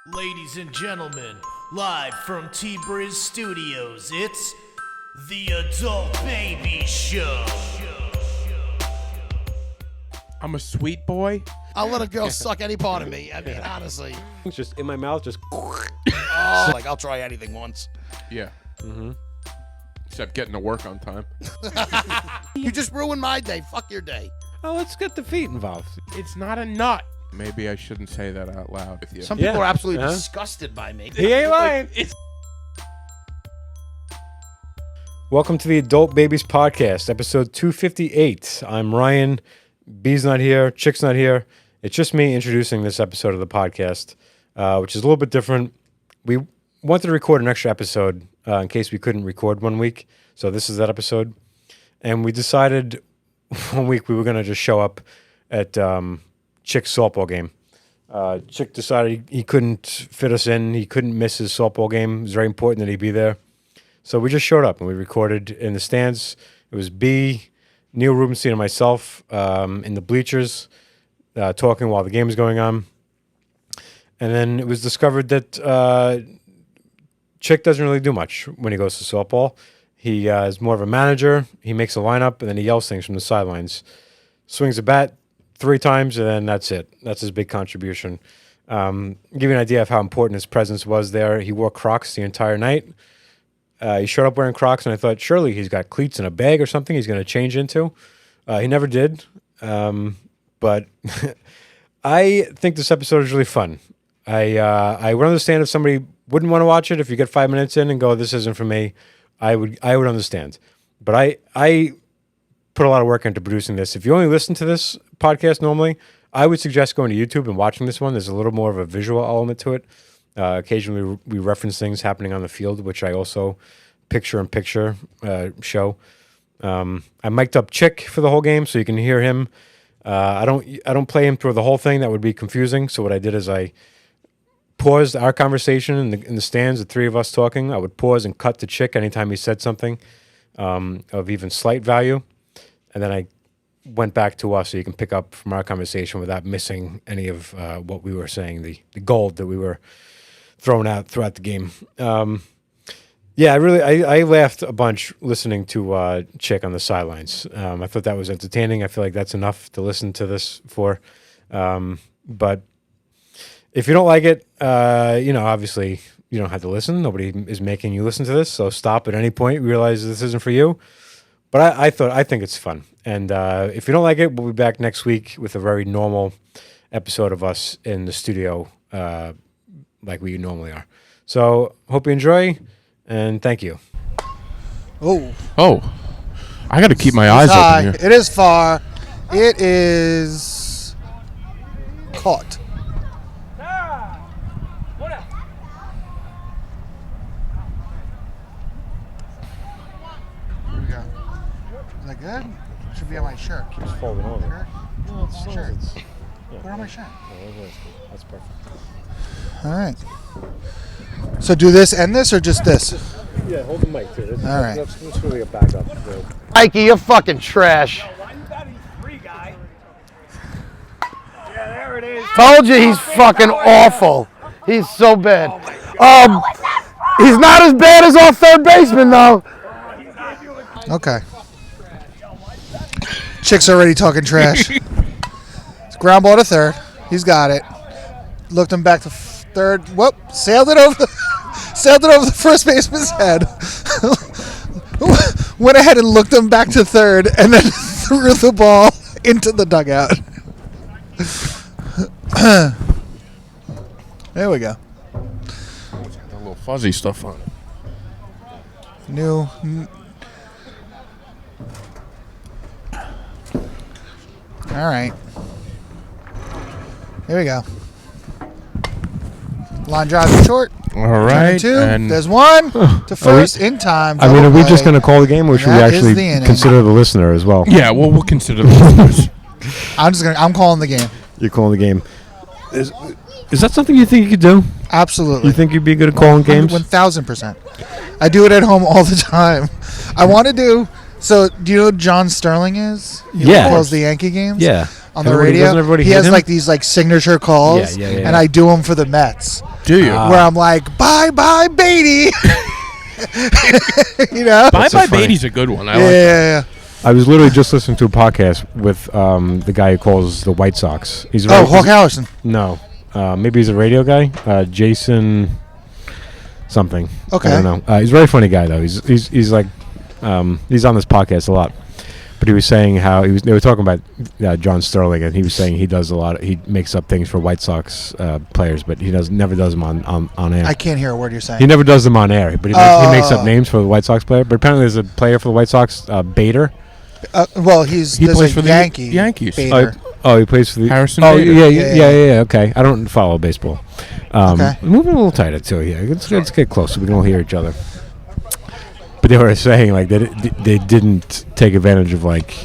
Ladies and gentlemen, live from T-Briz Studios, it's the Adult Baby Show. I'm a sweet boy. I'll let a girl suck any part of me. I mean, honestly. It's just in my mouth, just. Oh, like, I'll try anything once. Yeah. Mm-hmm. Except getting to work on time. You just ruined my day. Fuck your day. Oh, let's get the feet involved. It's not a nut. Maybe I shouldn't say that out loud with you. Some people are absolutely disgusted by me. He ain't lying. Welcome to the Adult Babies Podcast, episode 258. I'm Ryan. B's not here. Chick's not here. It's just me introducing this episode of the podcast, which is a little bit different. We wanted to record an extra episode in case we couldn't record one week. So this is that episode. And we decided one week we were going to just show up at Chick's softball game. Chick decided he couldn't fit us in. He couldn't miss his softball game. It was very important that he be there. So we just showed up and we recorded in the stands. It was B, Neil Rubenstein, and myself in the bleachers talking while the game was going on. And then it was discovered that Chick doesn't really do much when he goes to softball. He is more of a manager. He makes a lineup, and then he yells things from the sidelines. Swings a bat 3 times, and then that's it. That's his big contribution. Give you an idea of how important his presence was there. He wore Crocs the entire night. He showed up wearing Crocs, and I thought, surely he's got cleats in a bag or something he's going to change into. He never did. But I think this episode is really fun. I would understand if somebody wouldn't want to watch it. If you get 5 minutes in and go, this isn't for me, I would understand. But I put a lot of work into producing this. If you only listen to this podcast normally, I would suggest going to YouTube and watching this one. There's a little more of a visual element to it. Occasionally we reference things happening on the field, which I also picture-in-picture show. I mic'd up Chick for the whole game so you can hear him. I don't play him through the whole thing. That would be confusing. So what I did is I paused our conversation in the stands, the 3 of us talking. I would pause and cut to Chick anytime he said something of even slight value. And then I went back to us so you can pick up from our conversation without missing any of what we were saying, the gold that we were throwing out throughout the game. Yeah, I laughed a bunch listening to Chick on the sidelines. I thought that was entertaining. I feel like that's enough to listen to this for. But if you don't like it, obviously you don't have to listen. Nobody is making you listen to this. So stop at any point. Realize this isn't for you. But I think it's fun. And if you don't like it, we'll be back next week with a very normal episode of us in the studio like we normally are. So hope you enjoy, and thank you. Oh. I got to keep my eyes open here. It is far. It is caught. Here we go. Is that good? Should be on my shirt. Keeps folding over. Shirt? No, it's Shirt. yeah. Put it on my shirt. That's perfect. All right. So do this and this or just this? Yeah, hold the mic too. All right. That's really a backup. Mikey, you're fucking trash. Told you he's fucking awful. He's so bad. He's not as bad as our third baseman though. Okay. Chick's already talking trash. It's ground ball to third. He's got it. Looked him back to third. Whoop! Sailed it over the first baseman's head. Went ahead and looked him back to third, and then threw the ball into the dugout. There we go. It's got that little fuzzy stuff on it. New. All right. Here we go. Line drive to short. All right. 2. And There's 1 to first in time. I mean, are we just going to to call the game, or should we That is actually the inning. consider the listener as well? yeah, well, we'll consider this. I'm calling the game. You're calling the game. Is that something you think you could do? Absolutely. You think you'd be good at calling games? 1,000%. I do it at home all the time. I want to do. So, do you know who John Sterling is? He calls the Yankee games. Yeah. On the radio. He He has him? like these like signature calls, Yeah. and I do them for the Mets. Do you? where I'm like, bye bye Beatty. You know? Bye so Bye funny. Beatty's a good one. I Yeah, like that. yeah, yeah. I was literally just listening to a podcast with the guy who calls the White Sox. He's Oh, he's- Hawk Harrison. No, maybe he's a radio guy. Jason something. Okay. I don't know. He's a very funny guy though. He's like he's on this podcast a lot. But he was saying how they were talking about John Sterling, and he was saying he does a lot. He makes up things for White Sox players, but he never does them on air. I can't hear a word you're He saying. never does them on air, but he makes up names for the White Sox player. But apparently, there's a player for the White Sox, Bader. Well, He there's plays a for the Yankee. Yankees. Bader. He plays for the Harrison Oh, Bader. yeah. Okay, I don't follow baseball. Okay. Moving a little tighter too. Yeah, let's get close so we can all hear each other. But they were saying like they didn't take advantage of like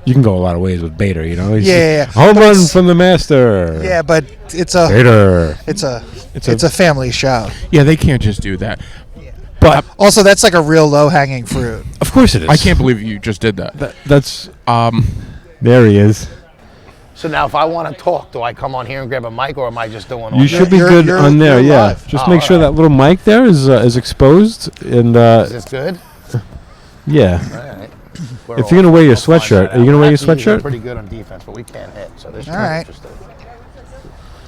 you can go a lot of ways with Bader. You know, Yeah. home But run it's- from the master. Yeah, but it's a Bader. it's a It's it's a- a family show. Yeah, they can't just do that. But Also, that's like a real low hanging fruit. of course it is. I can't believe you just did that. That's Um, there he is. So now, if I want to talk, do I come on here and grab a mic, or am I just doing? You should be you're- good you're- on there. you're Yeah, live. just Oh, make sure alright. that little mic there is exposed and Is this good? yeah. All right. If you're gonna wear your sweatshirt, are you gonna wear your Actually, usually sweatshirt? Pretty good on defense, but we can't hit. So this. All right.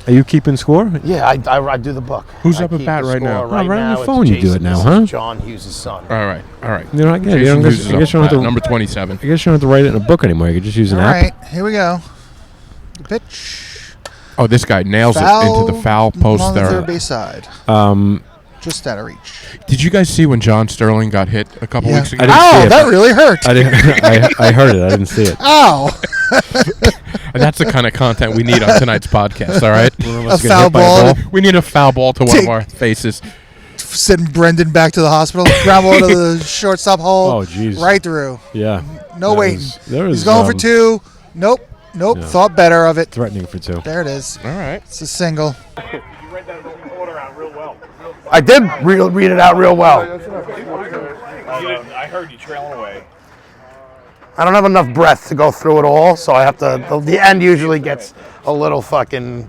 Are you keeping score? Yeah, I do the book. Who's I up at keep bat the right score now? Oh, right on your it's phone you do Jason. it now, This huh? is John Hughes' son. all right. You know, again, Jason Hughes is I guess you up don't at have bat, to. number 27. I guess you don't have to write it in a book anymore. You could just use an All app. right, here we go. The pitch. Oh, this guy nails it into the foul post along the there. third base side. Um, Just out of reach. Did you guys see when John Sterling got hit a couple Yeah. weeks ago? I didn't see Ow, it, that but- really hurt. I didn't. I heard it. I didn't see it. Ow. And that's the kind of content we need on tonight's podcast, all right? A foul ball. We need a foul ball to one of our faces. Sending Brendan back to the hospital. Ground ball to the shortstop hole. Oh, jeez. Right through. Yeah. No That waiting. there He's was, going for two. Nope. Yeah. Thought better of it. Threatening for two. There it is. All right. It's a single. I did read it out real well. I heard you trailing away. I don't have enough breath to go through it all, so I have to. The end usually gets a little fucking.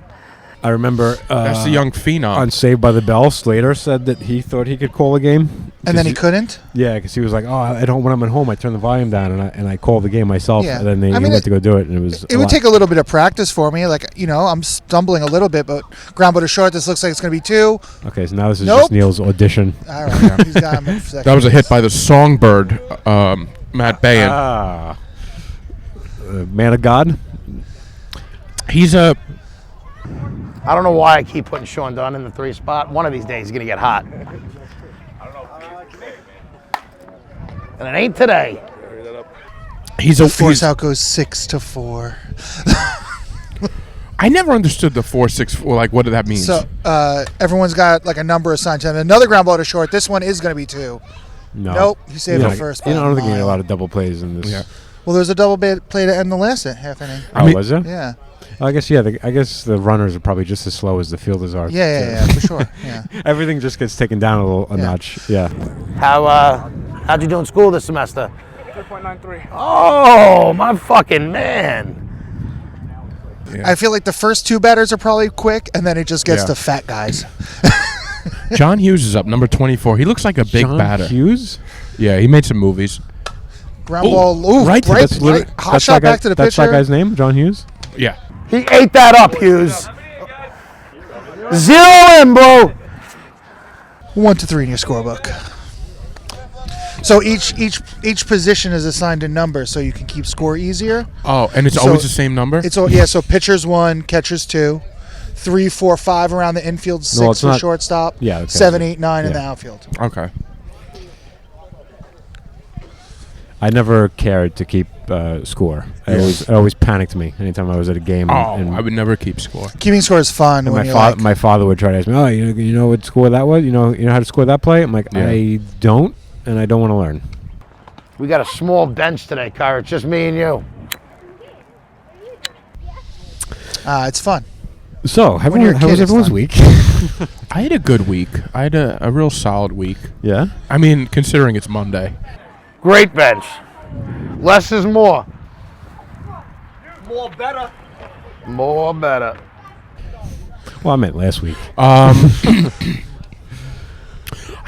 I remember That's the young phenom. on Saved by the Bell. Slater said that he thought he could call a game. And then he couldn't? Yeah, because he was like, "Oh, at home when I'm at home, I turn the volume down and I call the game myself." Yeah. And then I he mean, went to go do it, and it was. It would take a little bit of practice for me. Like, I'm stumbling a little bit, but ground ball to short, this looks like it's going to be two. Okay, so now this is Nope. just Neil's audition. All right. He's got him in second. That was a hit by the songbird, Matt Bayan. Man of God. He's a I don't know why I keep putting Sean Dunn in the 3 spot. One of these days he's gonna get hot. And it ain't today. Force out goes 6-4. I never understood the 4-6. Like, what did that mean? So everyone's got like a number assigned to them. Another ground ball to short. This one is going to be two. No. Nope. He saved You it know, first. I don't think you by need a mile. lot of double plays in this. Yeah. Well, there's a double play to end the last half inning. Oh, was there? Yeah. I guess I guess the runners are probably just as slow as the fielders are. Yeah, for sure. Yeah. Everything just gets taken down a Yeah. notch. Yeah. How'd you do in school this semester? 3.93. Oh, my fucking man. I feel like the first two batters are probably quick, and then it just gets Yeah. to fat guys. John Hughes is up, number 24. He looks like a big John batter. Hughes. Yeah, he made some movies. Ground Ooh, ball. Ooh, right to right, the- right, hot shot back to the That's pitcher. that guy's name, John Hughes. Yeah. He ate that up, Hughes. 0 in, bro. 1 to 3 in your scorebook. So each position is assigned a number, so you can keep score easier. Oh, and it's So always the same number? It's all So pitchers 1, catchers 2, 3, 4, 5 around the infield, 6 it's for not- shortstop. Yeah, okay. 7, 8, 9 in Yeah. the outfield. Okay. I never cared to keep score. It always panicked me anytime I was at a game. Oh, and I would never keep score. Keeping score is fun when you're like, my father would try to ask me, "Oh, you know what score that was? You know how to score that play?" I'm like, Yeah. I don't, and I don't want to learn. We got a small bench today, Kyra. It's just me and you. it's fun. So, When you're a how was kid, it's everyone's fun. week? I had a good week. I had a real solid week. Yeah. I mean, considering it's Monday. Great bench. Less is more. More better. More better. Well, I meant last week. I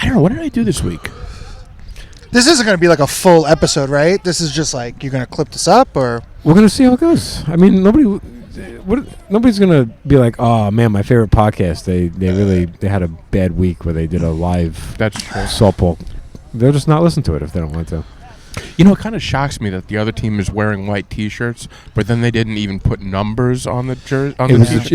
don't know. What did I do this week? This isn't going to be like a full episode, right? This is just like you're going to clip this up, or We're gonna see how it goes. I mean, nobody's gonna be like, "Oh man, my favorite podcast." They had a bad week where they did a live That's true. softball. They'll just not listen to it if they don't want to. You know, it kind of shocks me that the other team is wearing white T-shirts, but then they didn't even put numbers on the jersey.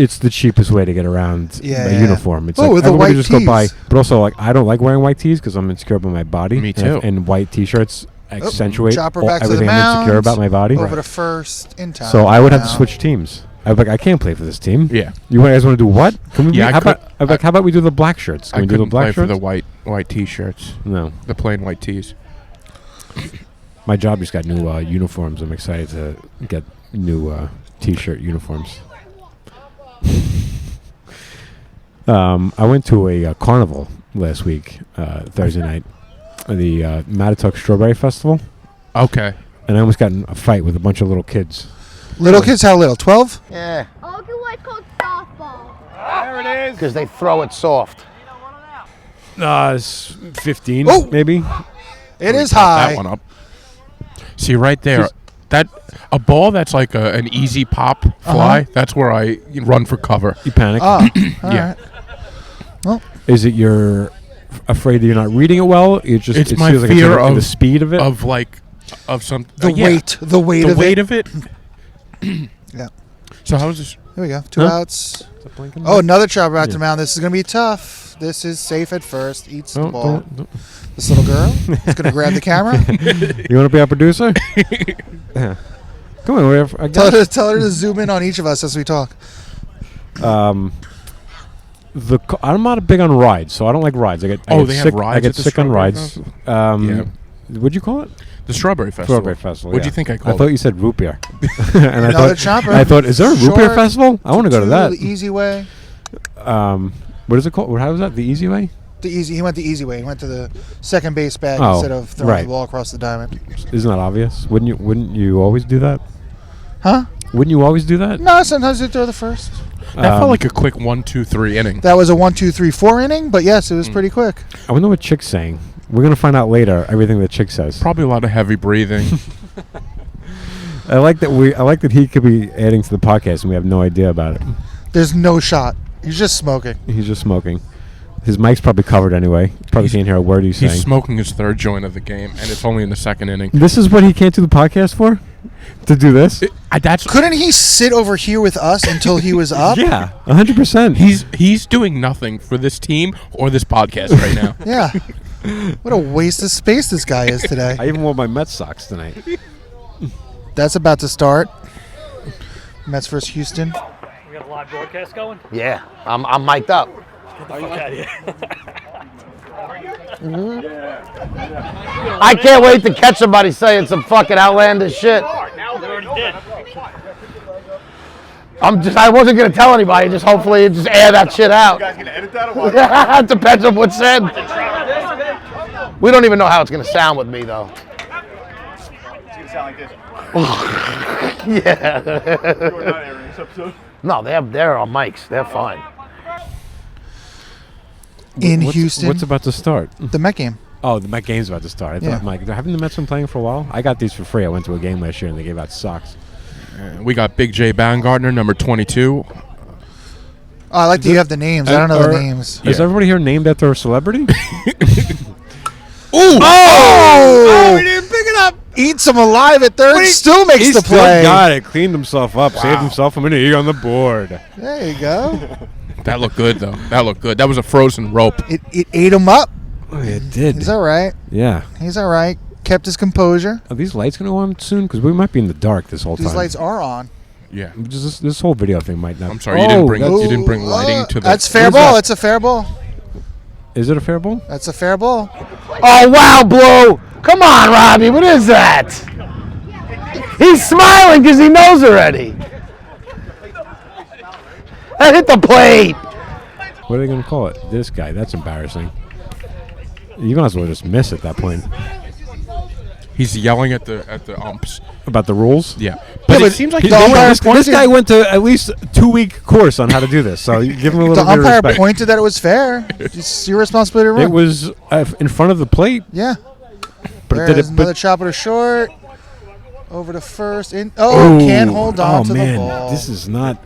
It's the cheapest way to get around a uniform. It's with the everybody white just go buy. tees. But also, like, I don't like wearing white tees because I'm insecure about my body. Me too. And white T-shirts accentuate chopper back to the everything I'm insecure mound, about my body. over to first in time. So I would have to Now. switch teams. I'd be like, I can't play for this team. Yeah. You guys want to do what? Can we? Yeah, I how could- about how about we do the black shirts? Can I we do the couldn't black play shirts? for the white T-shirts, No. the plain white tees. My job just got new uniforms. I'm excited to get new T-shirt uniforms. I went to a carnival last week, Thursday night, the Mattatuck Strawberry Festival, Okay. and I almost got in a fight with a bunch of little kids. Little kids, how little? 12? Yeah, Oh, look at what's called softball. There it is. because they throw it soft. 15, Oh! maybe. It is That high. one up. See right there, that a ball that's like an easy pop fly. That's where I run for cover. You panic. Oh, all Yeah. right. Is it you're afraid that you're not reading it well? It just It's it my feels like fear in the of- speed of it. Of some The yeah, weight the weight of it. of it. Yeah. So how is this? Here we go. 2 Huh? outs. Oh, another chopper back to the mound. This is going to be tough. This is safe at first. Eats the ball. Don't. This little girl is going to grab the camera. You want to be our producer? Yeah. Come on, I Tell got her to zoom in on each of us as we talk. I'm not big on rides, so I don't like rides. I get They have sick. rides I get at the sick on Strawberry rides. Festival? What'd you call it? The Strawberry Festival. Strawberry Festival. What'd yeah. you think I I called thought it? you said root beer. And Another chopper. I thought, is there a root beer Short, festival? I want to go to that. The easy way. What is it called? How was that? The easy way? He went the easy way. He went to the second base bag Oh, instead of throwing right. the ball across the diamond. Isn't that obvious? Wouldn't you always do that? Huh? Wouldn't you always do that? No, sometimes they throw the first. That felt like a quick 1, 2, 3 inning. That was a 1, 2, 3, 4 inning, but yes, it was pretty quick. I wonder what Chick's saying. We're gonna find out later everything that Chick says. Probably a lot of heavy breathing. I like that he could be adding to the podcast and we have no idea about it. There's no shot. He's just smoking. He's just smoking. His mic's probably covered anyway. Probably can't hear a word he's He's saying. smoking his third joint of the game, and it's only in the second inning. This is what he can't do the podcast for? To do this? That's Couldn't he sit over here with us until he was up? Yeah, 100%. he's doing nothing for this team or this podcast right now. Yeah. What a waste of space this guy is today. I even wore my Mets socks tonight. That's about to start. Mets versus Houston. We got a live broadcast going? Yeah, I'm mic'd up. Get the fuck out of here. I can't wait to catch somebody saying some fucking outlandish shit. You already did. I wasn't gonna tell anybody. Just hopefully just air that shit out. You guys gonna edit that or what? Depends on what's said. We don't even know how it's gonna sound with me though. It's gonna sound like this. Yeah. We're not airing this episode. No, they're on mics. They're fine. In Houston. What's about to start? The Met game. Oh, the Met game's about to start. I thought, Yeah. Mike, haven't the Mets been playing for a while? I got these for free. I went to a game last year and they gave out socks. We got Big J Baumgartner, number 22. Oh, I like that you have the names. I don't know the names. Is Yeah. everybody here named after a celebrity? Oh! he didn't pick it up. Eats him alive at third. Still makes He the still play. got it. Cleaned himself up. Saved himself from an E on the board. There you go. That looked good, though. That looked good. That was a frozen rope. It ate him up. Oh, it did. He's all right. Yeah. He's all right. Kept his composure. Are these lights going to go on soon? Because we might be in the dark this whole These time. lights are on. Yeah. Just this whole video thing might not. I'm sorry, you didn't bring that's- you didn't bring lighting to the. That's fair Who's ball. that? It's a fair ball. Is it a fair ball? That's a fair ball. Oh wow, Blue! Come on, Robbie. What is that? He's smiling because he knows already. That hit the plate. What are they going to call it? This guy. That's embarrassing. You might as well just miss at that point. He's yelling at the umps. About the rules. Yeah, but but it seems like the he's doing umpire this. This guy went to at least 2-week course on how to do this, so you give him a The little bit of umpire respect. pointed that it was fair. It's your responsibility to run. It was in front of the plate, Yeah. but it There's did it. another But, chopper to short. Over to first. Can't hold on to man, the ball. this is not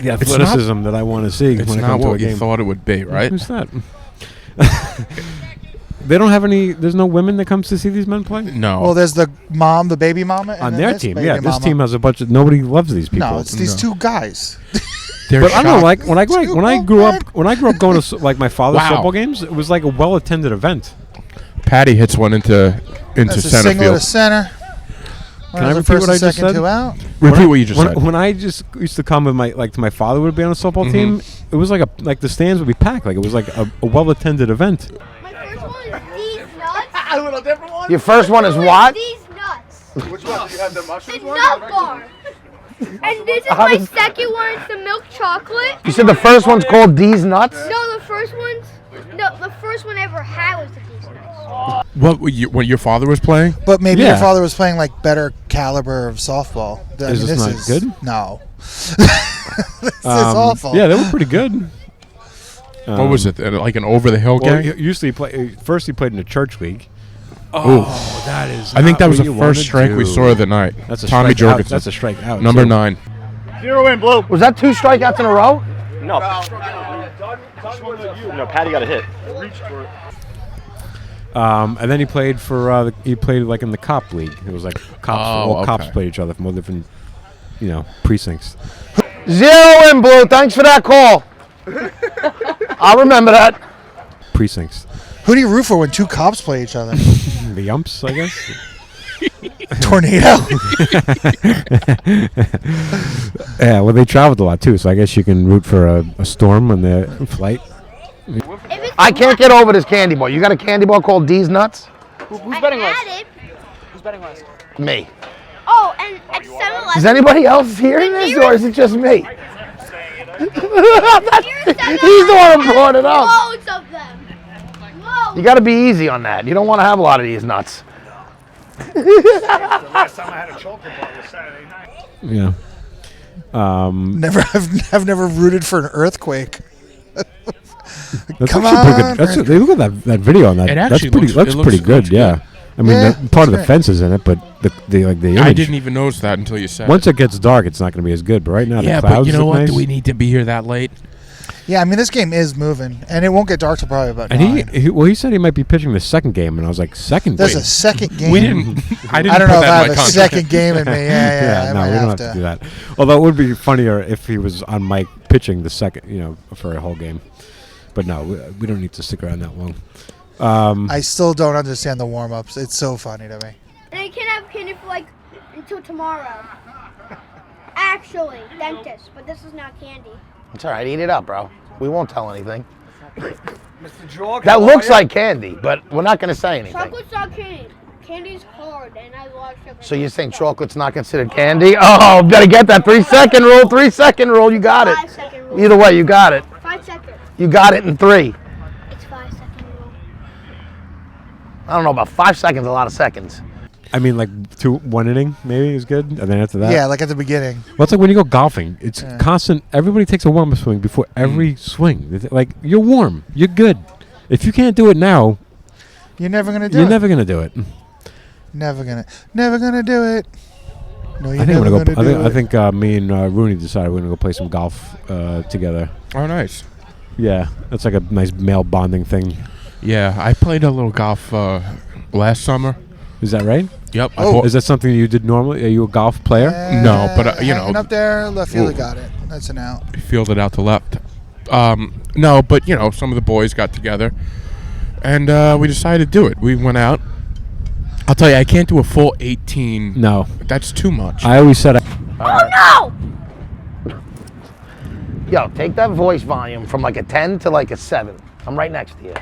the athleticism that I want to see It's when it not comes to a what you game. thought it would be, right? Who's that? They don't have any. There's no women that comes to see these men play No. Well, there's the mom, the baby mama, and on then their this team. baby Yeah, this mama. team has a bunch of. Nobody loves these people. No, it's these two guys. They're But I don't know, shocked. like when I grew up going to like my father's Wow. football games, it was like a well attended event. Patty hits one into That's a center single field. to center. Can I repeat first what I and just second said? two out. Repeat what you just when, said. when I just used to come with my father would be on a softball Mm-hmm. team, it was like the stands would be packed. Like it was like a well attended event. My first one is these nuts. Your first one is what? These nuts. Which one? Do you have the mushroom The nut bar. And this is How my does- second one. It's the milk chocolate. You said the first one's called D's Nuts? No, the first one I ever had was the these nuts. When your father was playing? But maybe Yeah. your father was playing like better caliber of softball. Is this not good? No. This is awful. Yeah, they were pretty good. What was it? Like an over the hill Well, game? he used to play. First, he played in the church league. That is. I think that was what the you first wanna strike we do. saw of the night. That's a Tommy strike out. Jorgensen. That's a strikeout. Number too. 9. 0 in blue. Was that 2 strikeouts in a row? No. No, Patty got a hit. And then he played for. He played like in the cop league. It was like cops. All cops okay. played each other from all different, precincts. 0 in blue. Thanks for that call. I'll remember that. Precincts. Who do you root for when two cops play each other? The umps, I guess. Tornado. Yeah, well, they traveled a lot too, so I guess you can root for a storm on their flight. I can't get over this candy bar. You got a candy bar called D's Nuts? Who's betting last? Who's betting last? Me. Oh, and at 7-Eleven. Is anybody else hearing this, or is it just me? He's the one who brought it up. Loads of them. Loads. You got to be easy on that. You don't want to have a lot of these nuts. Last time I had a chocolate bar was Saturday night. Yeah. I've never rooted for an earthquake. That's Come actually pretty on, good. They look at that video on that. It That's actually pretty. looks- Looks it pretty looks- good. looks Yeah. I mean, Yeah, part of the that's fence is in it, but the image. I didn't even notice that until you said Once it. it gets dark, it's not going to be as good. But right now, Yeah, the but clouds you know look what? nice. Do we need to be here that late? Yeah, I mean this game is moving, and it won't get dark till probably about And 9. he said he might be pitching the second game, and I was like, second There's game? a second game. We didn't. I didn't. I don't put know if that I in have my a contract. second game in me. Yeah, I no, might we don't have to do that. Although it would be funnier if he was on mic pitching the second, for a whole game. But no, we don't need to stick around that long. I still don't understand the warm-ups. It's so funny to me. And I can't have candy for until tomorrow. Actually, dentist, but this is not candy. It's all right. Eat it up, bro. We won't tell anything. That looks like candy, but we're not going to say anything. Chocolate's not candy. Candy's hard, and I love sugar. So you're saying chocolate's not considered candy? Oh, better get that 3-second rule. 3-second rule. You got it. 5-second rule. Either way, you got it. 5 seconds. You got it in 3. It's 5-second rule. I don't know about 5 seconds. A lot of seconds. I mean, like 1 inning maybe is good, and then after that, Yeah, like at the beginning. Well, it's like when you go golfing. It's constant. Everybody takes a warm-up swing before every swing. Like you're warm, you're good. If you can't do it now, You're never gonna do you're it. never gonna do it. Never gonna do it. No, you're I think I'm never gonna go. do I it. think me and Rooney decided we're gonna go play some golf together. Oh, nice. Yeah, that's like a nice male bonding thing. Yeah, I played a little golf last summer. Is that right? Yep. I Oh. bought- Is that something you did normally? Are you a golf player? No, but, hanging up there, left fielder Ooh. got it. That's an out. fielded out to left. No, but some of the boys got together, and we decided to do it. We went out. I'll tell you, I can't do a full 18. No. That's too much. I always said. Oh no! Yo, take that voice volume from like a 10 to like a 7. I'm right next to you.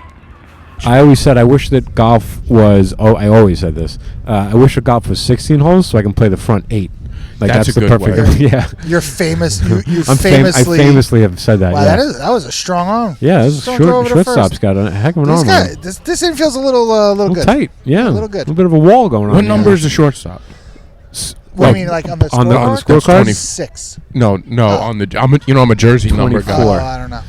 I always said I wish that golf was. Oh, I always said this. I wish that golf was 16 holes so I can play the front 8. Like That's that's, a the good perfect. way. Yeah. You're famous. You I famously have said that. Wow, yeah. that was a strong arm. Yeah, this Strong throw over to shortstop's first. got a heck of an This arm. guy, on him. this infield's a little good. Tight. Yeah, A little good. A little bit of a wall going on. What here. number is the shortstop? What do you mean, like on the on the scoreboard? scorecard? 6. No, on the. I'm a jersey number 24. guy. Oh, I don't know.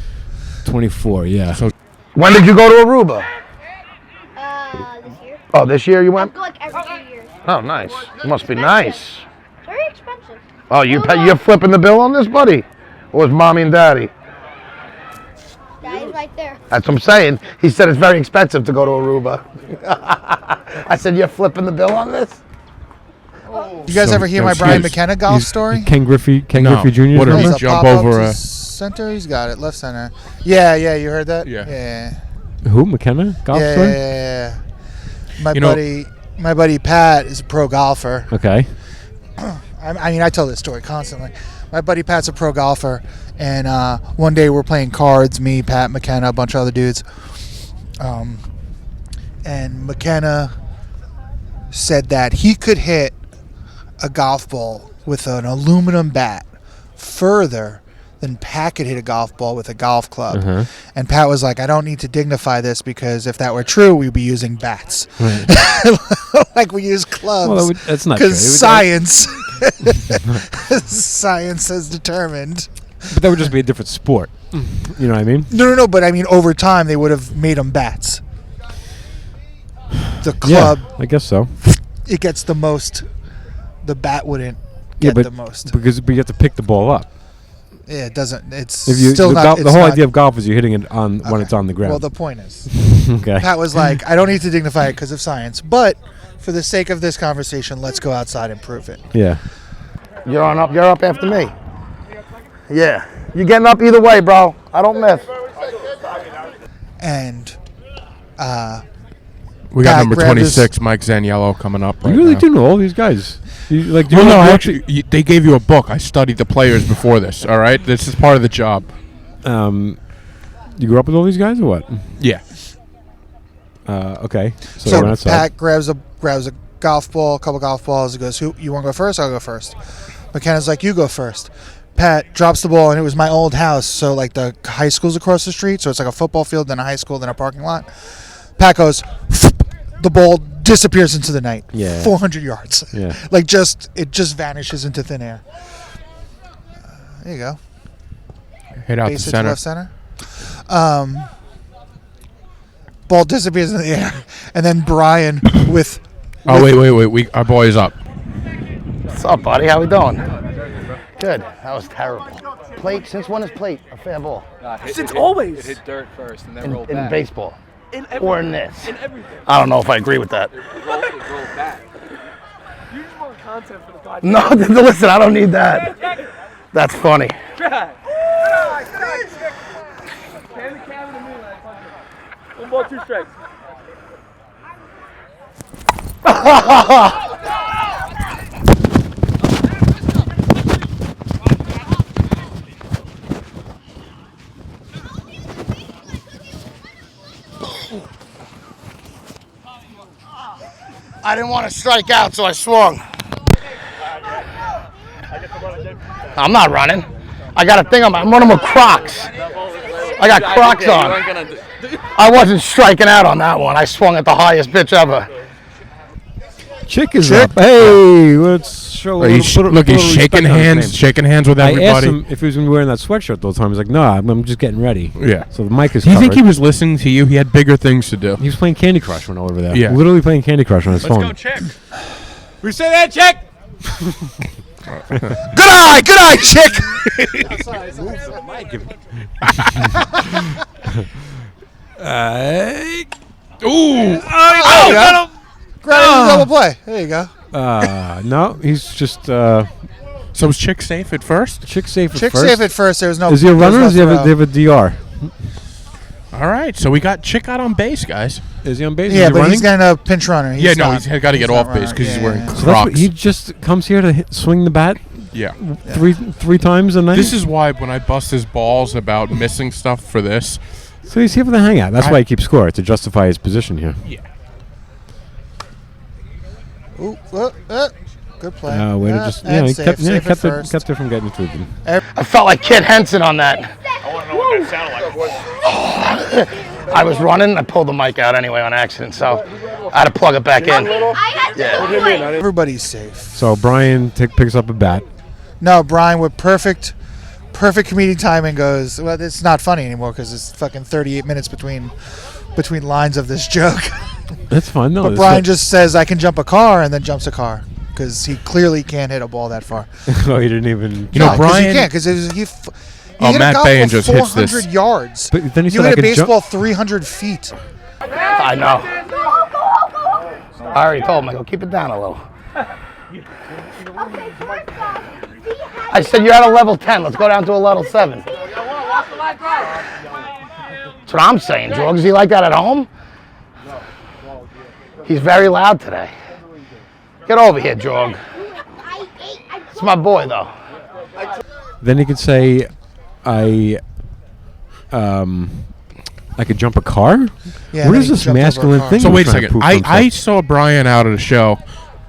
24. Yeah. So When did you go to Aruba? This year. Oh, this year you I went? go like every 2 years. Oh, nice. Must be nice. Very expensive. Oh, you're flipping the bill on this, buddy? Or was mommy and daddy? Daddy's right there. That's what I'm saying. He said it's very expensive to go to Aruba. I said, you're flipping the bill on this? You guys ever hear my Brian McKenna golf story? Ken Griffey No. Jr. What are number? we He's a jump pop-up over to a- center. He's got it. Left center. Yeah, you heard that? Yeah. Who? McKenna? Golf Yeah, story? yeah. My You know- my buddy Pat is a pro golfer. Okay. I mean, I tell this story constantly. My buddy Pat's a pro golfer, and one day we're playing cards, me, Pat, McKenna, a bunch of other dudes. And McKenna said that he could hit a golf ball with an aluminum bat further than Pat could hit a golf ball with a golf club. Uh-huh. And Pat was like, I don't need to dignify this because if that were true, we'd be using bats. Right. Like we use clubs. Well, that's not true. Because science, science has determined. But that would just be a different sport. You know what I mean? No. But I mean, over time, they would have made them bats. The club, Yeah, I guess so. it gets the most. The bat wouldn't Yeah, get but the most. but you have to pick the ball up. Yeah, it doesn't. It's If you still the, not. gol- it's the whole not- idea of golf is you're hitting it on when it's on the ground. Well, the point is, okay. Pat was like, I don't need to dignify it because of science, but for the sake of this conversation, let's go outside and prove it. Yeah. You're up after me. Yeah. You're getting up either way, bro. I don't miss. And We got Pat number grabbed his- 26, Mike Zaniello, coming up. Right You really now. do know all these guys. You, like, do Well, you no, know- actually, they gave you a book. I studied the players before this. All right, this is part of the job. You grew up with all these guys or what? Yeah. Okay. So, So we're outside. Pat grabs a golf ball, a couple golf balls. He goes, "Who you want to go first? I'll go first." McKenna's like, "You go first." Pat drops the ball, and it was my old house. So like the high school's across the street, so it's like a football field, then a high school, then a parking lot. Pat goes, the ball disappears into the night. Yeah. 400 yards. Yeah. Like it just vanishes into thin air. There you go. Hit out the Base it to center. left center. Ball disappears in the air, and then Brian with. Oh wait! Our boy is up. What's up, buddy? How we doing? Good. That was terrible. Plate? Since when is plate a fair ball? Since always. It hit dirt first and then rolled In back. baseball? In Or in this? In everything. I don't know if I agree with that. It rolled back. You just want content for the podcast. No, listen, I don't need that. That's funny. Try. Hand the camera to me when I punch it. 1 ball, 2 strikes. I didn't want to strike out, so I swung. I'm not running. I got a thing on I'm running with Crocs. I got Crocs on. I wasn't striking out on that one. I swung at the highest pitch ever. Chick is up. Hey, let's show. He's shaking hands with I everybody. asked him if he was going to be wearing that sweatshirt the whole time. He's like, no, I'm just getting ready. Yeah. So the mic is Do you think covered. he was listening to you? He had bigger things to do. He was playing Candy Crush when over there. Yeah. Literally playing Candy Crush on his phone. Chick. We say that, Chick. Good eye, Chick. Ooh! Grab double play. There you go. No, he's just So was Chick safe at first? Chick safe at Chick first. safe at first. There's no. Is he a runner? Or does he have throw. they have a DR? All right, so we got Chick out on base, guys. Is he on base? Yeah, is he but running? he's got a pinch runner. He's got to get off not base because he's running. wearing Yeah. So that's what, Crocs. he just comes here to swing the bat Yeah. three times a night. This is why when I bust his balls about missing stuff for this, so he's here for the hangout. That's why he keeps score to justify his position here. yeah. Ooh, Good play. Way to Yeah, just and he safe, kept safe at it first. kept it from getting through them. I felt like Kid Henson on that. I want to know what that sounded like. I was running. I pulled the mic out anyway on accident, so I had to plug it back in. Everybody's safe. So Brian picks up a bat. No, Brian with perfect comedic timing goes, well, it's not funny anymore because it's fucking 38 minutes between lines of this joke. That's fine. No, But Brian just says, I can jump a car, and then jumps a car because he clearly can't hit a ball that far. Oh, he didn't even. You know, Brian. He can't because he hit Matt a golf Bain ball just hits 400 this. yards. But then he You said I hit a could baseball 300 feet. I know. I already told him, I go, keep it down a little. I said, you're at a level 10. Let's go down to a level 7. That's what I'm saying, Jorg. Is he like that at home? He's very loud today. Get over here, Jorg. It's my boy, though. Then he could say, I could jump a car? Yeah, What then is he this jumped over a masculine car. thing? So you're wait a trying to second. prove to I himself? saw Brian out at a show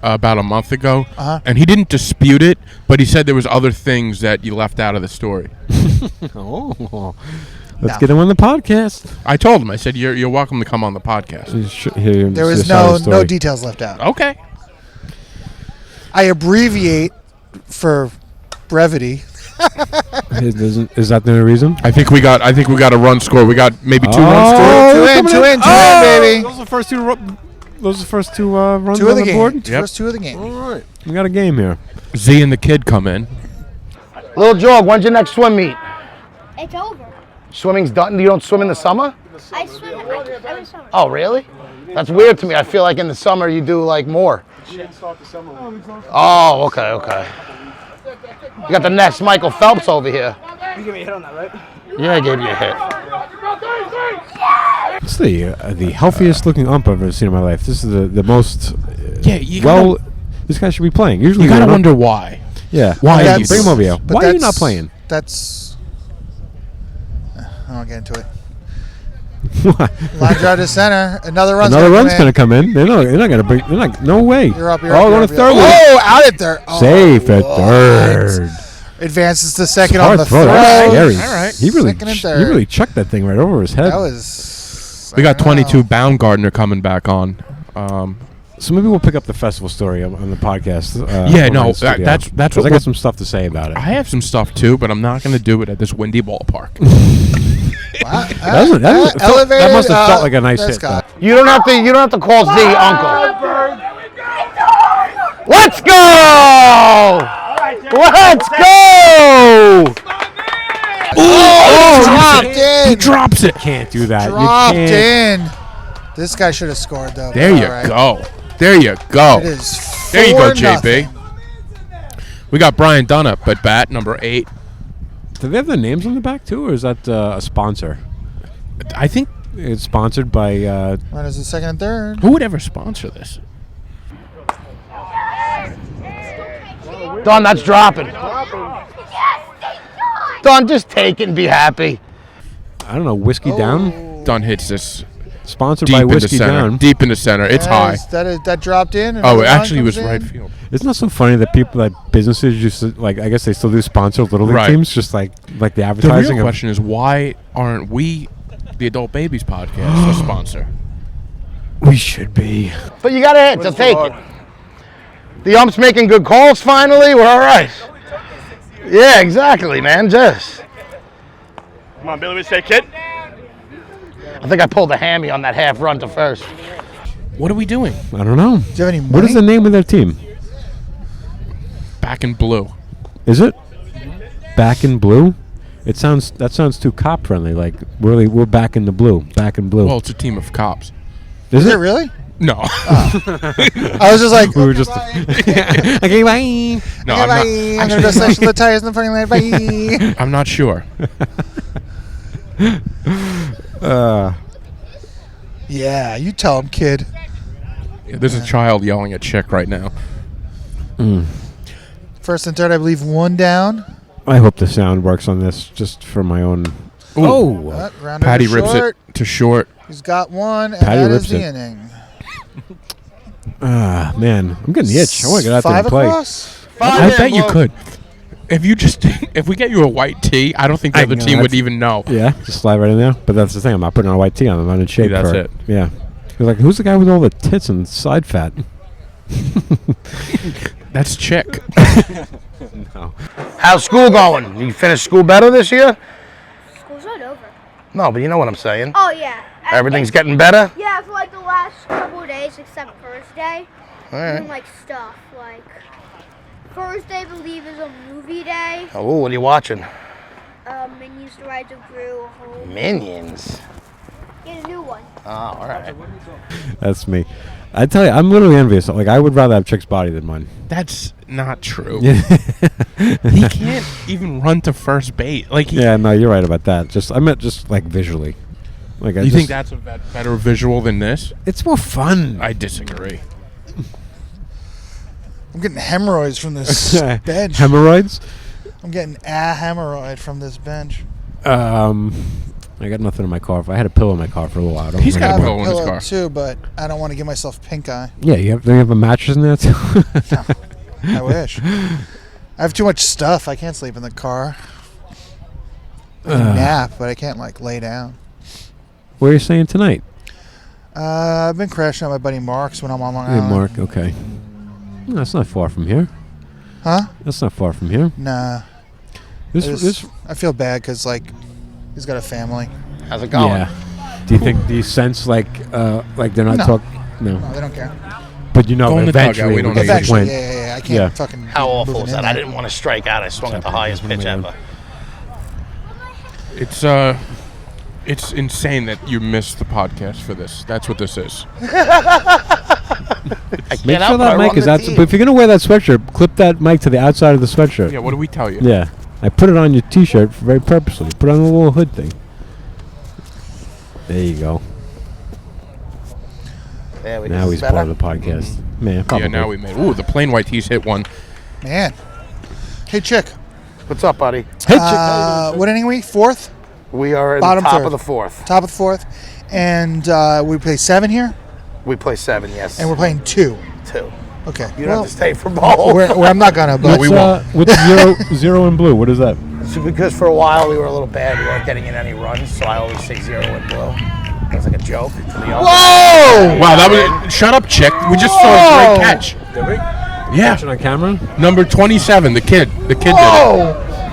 about a month ago, Uh-huh. and he didn't dispute it, but he said there was other things that you left out of the story. Oh, let's No. get him on the podcast. I told him. I said you're welcome to come on the podcast. There was no details left out. Okay. I abbreviate for brevity. Is that the only reason? I think we got a run score. We got maybe 2 runs scored. Two in, baby. Those are the first two. Those are the first two runs Two of on the the game. board. Yep. First two of the game. All right, we got a game here. Z and the kid come in. Little Jorg, when's your next swim meet? It's over. Swimming's done? You don't swim in the summer? I swim every summer. Oh, really? That's weird to me. I feel like in the summer you do like more. Oh, okay. You got the next Michael Phelps over here. You gave me a hit on that, right? Yeah, I gave you a hit. It's the healthiest looking ump I've ever seen in my life. This is the most. Yeah, you this guy should be playing. Usually, You gotta we don't- wonder why. Yeah, Why Yeah, are you bring him doing over here. But Why are you not that's- playing? That's. I won't get into it. Why? Line drive to center. Another run's Another gonna run's come going in. to come in. They're not going to bring. They're not. No way. You're up. You're oh, up. going You're to up, third. you're up. Oh, out at third. Oh, Safe at what? third. Advances to second Hard on the throw. throw. That's scary. All right. He really, Second and he third. really chucked that thing right over his head. That was. We got I don't know. 22 Baumgartner coming back on. So maybe we'll pick up the festival story on the podcast. Yeah, over no, in the studio. that's 'Cause what I we're- got some stuff to say about it. I have some stuff too, but I'm not going to do it at this windy ballpark. Wow. That must have felt like a nice hit. Scott. You don't have to call Z uncle. Let's go! Let's go! Dropped in. He drops it. Can't do that. Dropped you can't. in. This guy should have scored though. There you All right. go. There you go. It is. There you go, 4-0. JB. We got Brian Dunn up at bat, number 8. Do they have their names on the back too, or is that a sponsor? I think It's sponsored by. Runners in second and third. who would ever sponsor this? Don, that's dropping. Don, just take it and be happy. I don't know, Whiskey Oh. Down. Dunn hits this Sponsored deep by into Whiskey center. Down. Deep into center. It's high. That dropped in. Oh, Another it run actually was comes right in. field. Isn't that so funny that businesses used to, like, I guess they still do sponsor little league Right. teams, just like the The advertising. real question is, why aren't we, the Adult Babies podcast, a sponsor? We should be. But you got to hit to take it. The ump's making good calls finally. We're all right. Yeah, exactly, man. Just. Come on, Billy, we say kid. I think I pulled a hammy on that half run to first. What are we doing? I don't know. Do you have any What is money? the name of their team? Back in blue. Is it Back in Blue? That sounds too cop friendly. Like we're back in the blue. Back in blue. Well, it's a team of cops. Is it really? No. I was just like, we were just. Okay, bye. No, okay, I'm bye. not. I'm gonna go slash the tires in the parking lot. Bye. I'm not sure. Yeah, you tell him, kid. There's a child yelling at Chic right now. First and third, I believe, one down. I hope the sound works on this, just for my own. Ooh. Grounder Patty to rips short. it to short. He's got one, and Patty that rips is the it. inning. Man, I'm getting the itch. I want to get out there 5 and play. across? I bet you could. If we get you a white tee, I don't think the other team would even know. Yeah, just slide right in there. But that's the thing. I'm not putting on a white tee on. I'm not in shape. That's for it. Yeah. You're like, who's the guy with all the tits and side fat? That's Chic. No. How's school going? You finished school better this year? School's not over. No, but you know what I'm saying. Oh yeah. Everything's getting better? Yeah, for like the last couple of days, except Thursday. All right. Doing like stuff like Thursday, I believe, is a movie day. Oh, what are you watching? Minions: The Rise of Gru. Minions. Get a new one. Oh, all right. That's me. I tell you, I'm literally envious. Like, I would rather have Chick's body than mine. That's not true. Yeah. He can't even run to first base. Like, Yeah, no, you're right about that. I meant just like visually. Like, you think that's a better visual than this? It's more fun. I disagree. I'm getting hemorrhoids from this bench. Hemorrhoids? I'm getting a hemorrhoid from this bench. I got nothing in my car. If I had a pillow in my car for a little while, I don't He's got a remember. pillow in his car. Too, but I don't want to give myself pink eye. Yeah, don't you have a mattress in there too? I wish. I have too much stuff. I can't sleep in the car. I can nap, but I can't like lay down. What are you saying tonight? I've been crashing at my buddy Mark's when I'm on Long Hey, Island. Mark. Okay. No, that's not far from here. Huh? That's not far from here. Nah. I feel bad because like he's got a family. How's it going? Yeah. Do you sense like they're not No. talking? No. No, they don't care. But you know, Go in the eventually, dugout, we don't when need it Eventually, went- yeah. I can't Yeah. fucking. How be awful moving was in that? I there. didn't want to strike out. I swung at the highest pitch ever. It's insane that you missed the podcast for this. That's what this is. Make sure that mic is outside. But if you're gonna wear that sweatshirt, clip that mic to the outside of the sweatshirt. Yeah, what do we tell you? Yeah. I put it on your T-shirt very purposely. Put on a little hood thing. There you go. Now he's part of the podcast. Man, probably. Yeah, now we made. Ooh, the plain white tees hit one. Man. Hey, Chick. What's up, buddy? Hey, What inning are we? Fourth? We are in Bottom the top third. of the fourth. Top of the fourth. And we play 7 here? We play 7, yes. And we're playing 2. 2. Okay. You don't have to stay for both. Where I'm not going to, but we won't. What's zero and blue? What is that? So because for a while we were a little bad, we weren't getting in any runs, so I always say 0 and blue. That was like a joke to the young. Whoa! Wow, that was. Shut up, Chick. We just saw a great catch. Did we? Yeah. Catch it on camera? Number 27, the kid. The kid did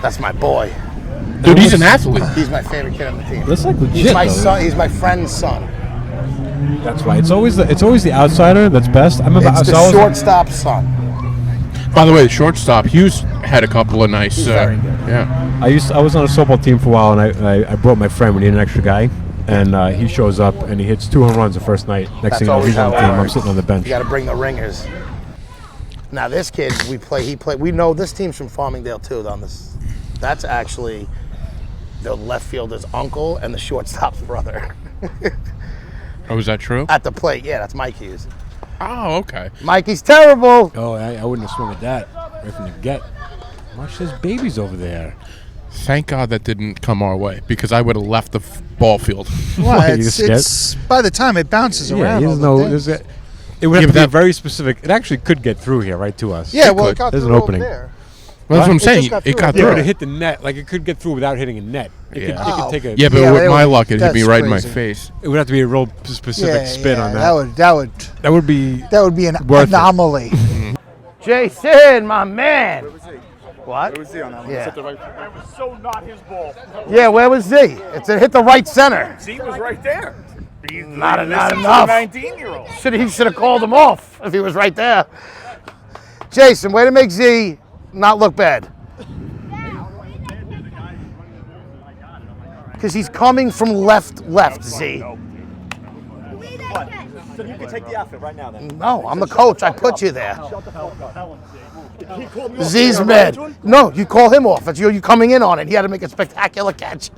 That's my boy. it. Dude, he's an athlete. He's my favorite kid on the team. That's like legit. He's my though. son. He's my friend's son. That's right. It's always the outsider that's best. I remember It's so I the was- shortstop's son. By the way, the shortstop, Hughes had a couple of nice. He's very good. Yeah. I was on a softball team for a while, and I brought my friend. We needed an extra guy, and he shows up and he hits 2 home runs the first night. Next That's thing you know, always he's on the how it team. I'm works. sitting on the bench. You got to bring the ringers. Now this kid, we know this team's from Farmingdale too. That's actually the left fielder's uncle and the shortstop's brother. Oh, is that true? At the plate, yeah, that's Mike Hughes. Oh, okay. Mikey's terrible. Oh, I wouldn't have swung at that right from the get. Watch those babies over there. Thank God that didn't come our way because I would have left the ball field. Why? You scared? It's by the time it bounces Yeah, around. there's all the no. things. It would have Yeah, to but be that- very specific. It actually could get through here, right to us. Yeah, It well, could. it got There's through an over opening. there. Well, that's what I'm It saying. just got It through. got It through. would have hit the net. Like it could get through without hitting a net. It Yeah. could take a. Yeah, but Yeah, with that my would- luck, it'd be that's right in my crazy. face. It would have to be a real specific spin on that. That would That would be. an Worth it. anomaly. Jason, my man. What? Where was he on that one? Yeah. It was so not his ball. Yeah, where was Z? It hit the right center. Z was right there. Not enough. 19-year-old. He should have called him off if he was right there. Jason, way to make Z not look bad. Because he's coming from left, Z. So you can take the outfit right now then. No, I'm the coach. I put you there. Z's mad. No, you call him off. It's you coming in on it. He had to make a spectacular catch.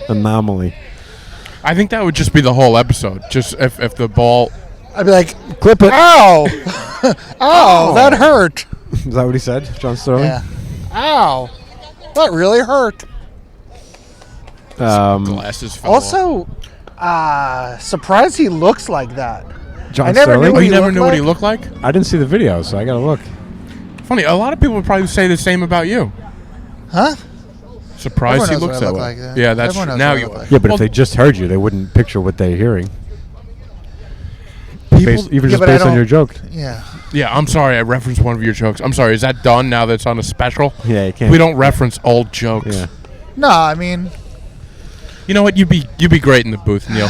Anomaly. I think that would just be the whole episode. Just if the ball. I'd be like, Clip it. ow, ow, that hurt. Is that what he said, John Sterling? Yeah. Ow, that really hurt. Glasses fell off. Also, surprised he looks like that. John I never Sterling? knew Oh, what you he never looked knew what he like? looked like? I didn't see the video, so I gotta look. Funny, a lot of people would probably say the same about you. Huh? Surprised he Everyone knows looks what I that look way. like, yeah. Yeah, that's Everyone true. knows Now what I you look like. Yeah, but Well, if they just heard you, they wouldn't picture what they're hearing. people, Even Yeah, just but I based on don't- your joke. Yeah. yeah, I'm sorry, I referenced one of your jokes. I'm sorry, is that done now that it's on a special? Yeah, you can't. We don't reference old jokes. Yeah. No, I mean, You know what? You'd be great in the booth, Neil.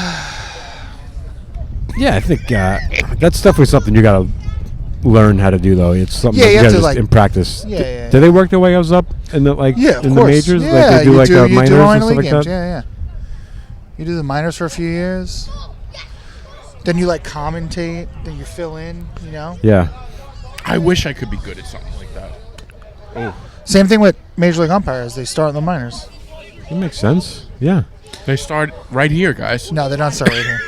Yeah, I think that's definitely something you gotta learn how to do, though. It's something Yeah, that you have gotta to, just like- in practice. Yeah. Do they work their way up in the Yeah, of in course. the majors? Yeah, Like they do you like do, you minors do and minor stuff league like games. that. Yeah. You do the minors for a few years. Then you like commentate. Then you fill in. You know. Yeah. I wish I could be good at something like that. Oh, Same thing with major league umpires. They start in the minors. That makes sense. Yeah. they start right here, guys. No, they don't start right